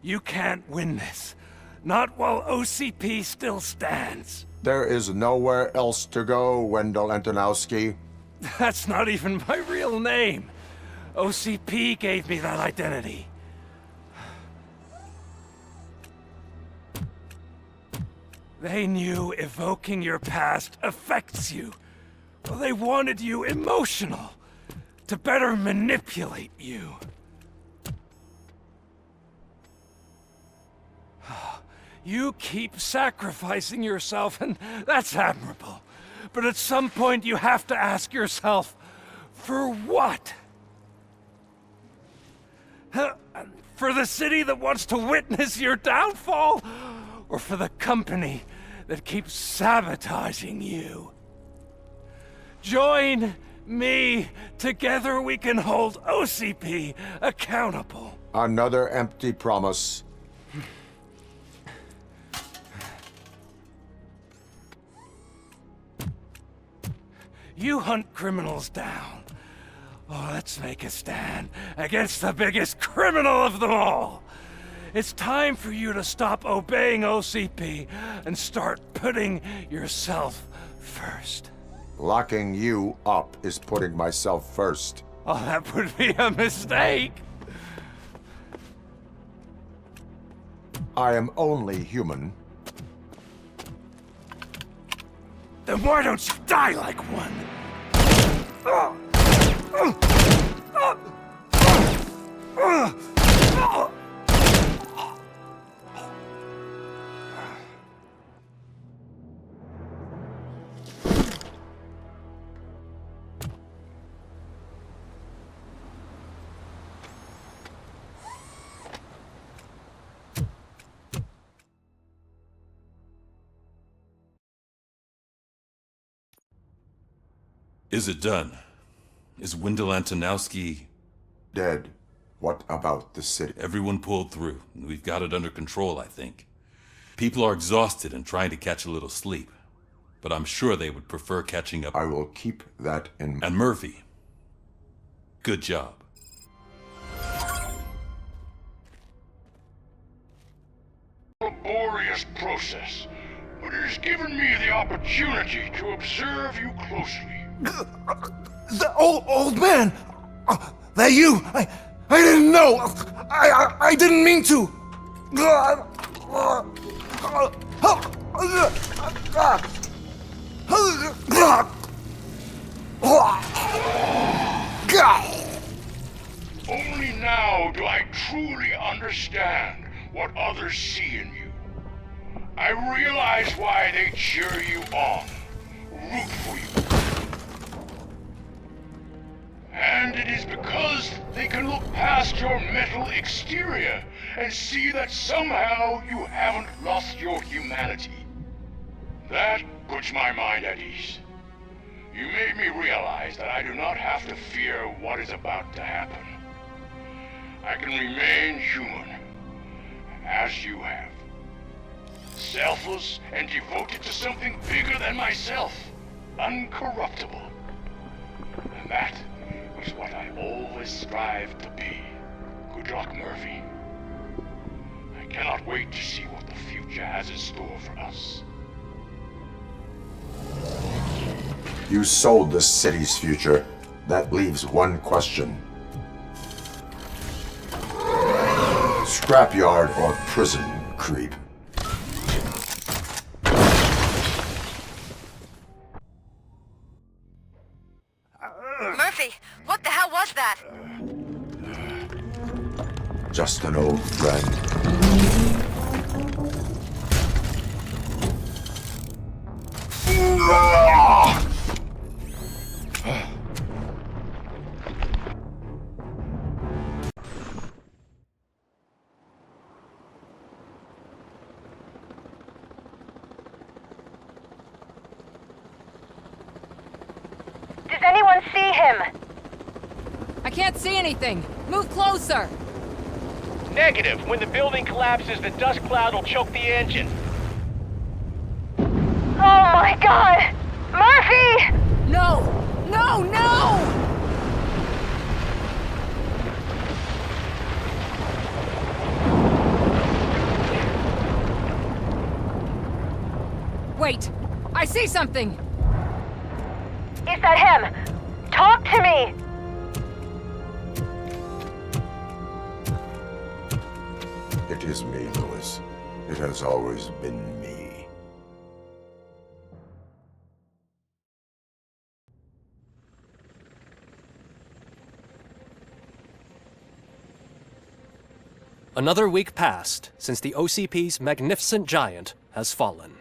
You can't win this. Not while OCP still stands. There is nowhere else to go, Wendell Antonowski. That's not even my real name. OCP gave me that identity. They knew evoking your past affects you. Well, they wanted you emotional, to better manipulate you. You keep sacrificing yourself, and that's admirable. But at some point you have to ask yourself, for what? For the city that wants to witness your downfall? Or for the company that keeps sabotaging you? Join me. Together we can hold OCP accountable. Another empty promise. You hunt criminals down. Oh, let's make a stand against the biggest criminal of them all. It's time for you to stop obeying OCP and start putting yourself first. Locking you up is putting myself first. Oh, that would be a mistake. I am only human. Then why don't you die like one? Is it done? Is Wendell Antonowski dead? What about the city? Everyone pulled through. We've got it under control, I think. People are exhausted and trying to catch a little sleep. But I'm sure they would prefer catching up. I will keep that in mind. And Murphy, good job. Laborious process, but it has given me the opportunity to observe you closely. The old man! That you! I didn't know! I didn't mean to! Only now do I truly understand what others see in you. I realize why they cheer you on, root for you. And it is because they can look past your metal exterior and see that somehow you haven't lost your humanity. That puts my mind at ease. You made me realize that I do not have to fear what is about to happen. I can remain human, as you have. Selfless and devoted to something bigger than myself. Uncorruptible. And that is what I always strive to be. Good luck, Murphy. I cannot wait to see what the future has in store for us. You sold the city's future. That leaves one question. Scrapyard or prison, creep? Murphy, what the hell was that? Just an old friend. Does anyone see him? I can't see anything. Move closer. Negative. When the building collapses, the dust cloud will choke the engine. Oh my god! Murphy! No! No, no! Wait! I see something! Is that him? Talk to me! It is me, Lewis. It has always been me. Another week passed since the OCP's magnificent giant has fallen.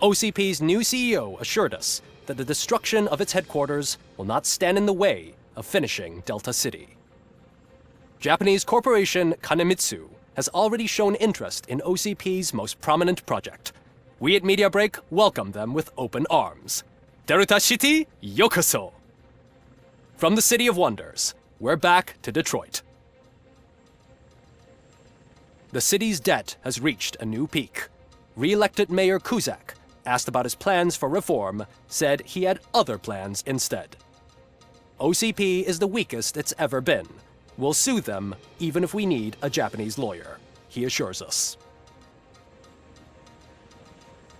OCP's new CEO assured us that the destruction of its headquarters will not stand in the way of finishing Delta City. Japanese corporation Kanemitsu has already shown interest in OCP's most prominent project. We at Media Break welcome them with open arms. Delta City, yokoso! From the City of Wonders, we're back to Detroit. The city's debt has reached a new peak. Re-elected Mayor Kuzak asked about his plans for reform, said he had other plans instead. OCP is the weakest it's ever been. We'll sue them, even if we need a Japanese lawyer, he assures us.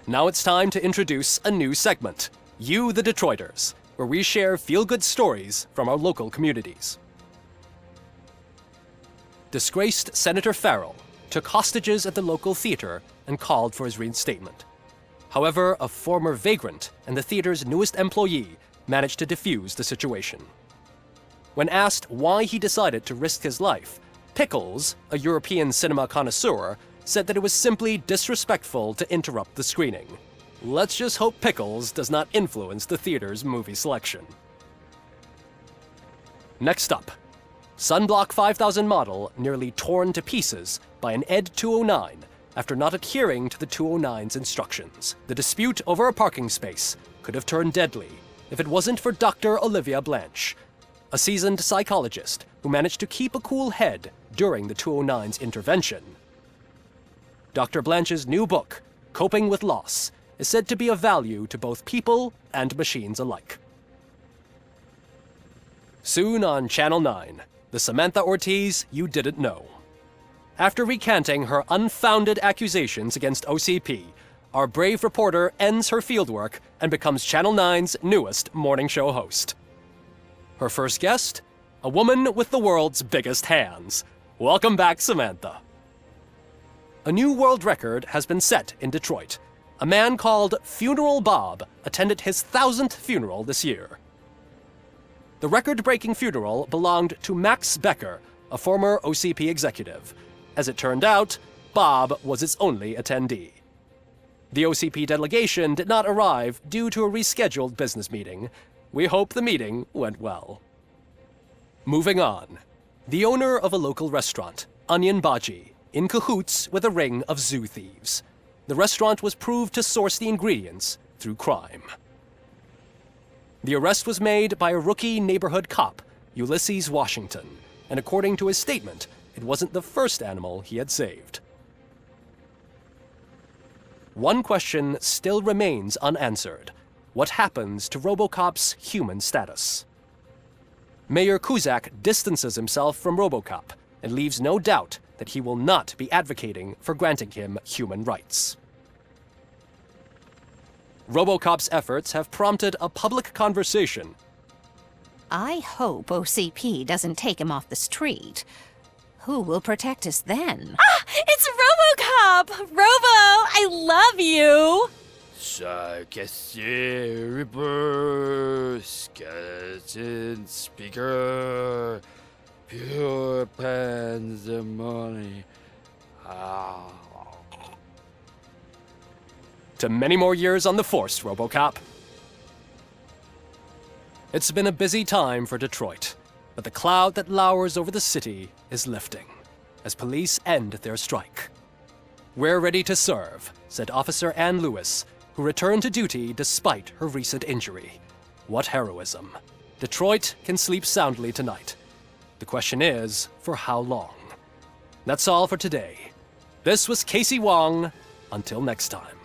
Now it's time to introduce a new segment, You the Detroiters, where we share feel-good stories from our local communities. Disgraced Senator Farrell took hostages at the local theater and called for his reinstatement. However, a former vagrant and the theater's newest employee managed to defuse the situation. When asked why he decided to risk his life, Pickles, a European cinema connoisseur, said that it was simply disrespectful to interrupt the screening. Let's just hope Pickles does not influence the theater's movie selection. Next up, Sunblock 5000 model nearly torn to pieces by an ED 209 after not adhering to the 209's instructions. The dispute over a parking space could have turned deadly if it wasn't for Dr. Olivia Blanche, a seasoned psychologist who managed to keep a cool head during the 209's intervention. Dr. Blanche's new book, Coping with Loss, is said to be of value to both people and machines alike. Soon on Channel 9, the Samantha Ortiz you didn't know. After recanting her unfounded accusations against OCP, our brave reporter ends her fieldwork and becomes Channel 9's newest morning show host. Her first guest? A woman with the world's biggest hands. Welcome back, Samantha. A new world record has been set in Detroit. A man called Funeral Bob attended his 1000th funeral this year. The record-breaking funeral belonged to Max Becker, a former OCP executive. As it turned out, Bob was its only attendee. The OCP delegation did not arrive due to a rescheduled business meeting. We hope the meeting went well. Moving on. The owner of a local restaurant, Onion Baji, in cahoots with a ring of zoo thieves. The restaurant was proved to source the ingredients through crime. The arrest was made by a rookie neighborhood cop, Ulysses Washington, and according to his statement, it wasn't the first animal he had saved. One question still remains unanswered. What happens to RoboCop's human status? Mayor Kuzak distances himself from RoboCop and leaves no doubt that he will not be advocating for granting him human rights. RoboCop's efforts have prompted a public conversation. I hope OCP doesn't take him off the street. Who will protect us then? Ah! It's RoboCop! Robo, I love you! Sarcastic Ripper, skeleton speaker, pure pandemonium. To many more years on the force, RoboCop. It's been a busy time for Detroit, but the cloud that lowers over the city is lifting as police end their strike. We're ready to serve, said Officer Ann Lewis, who returned to duty despite her recent injury. What heroism. Detroit can sleep soundly tonight. The question is, for how long? That's all for today. This was Casey Wong. Until next time.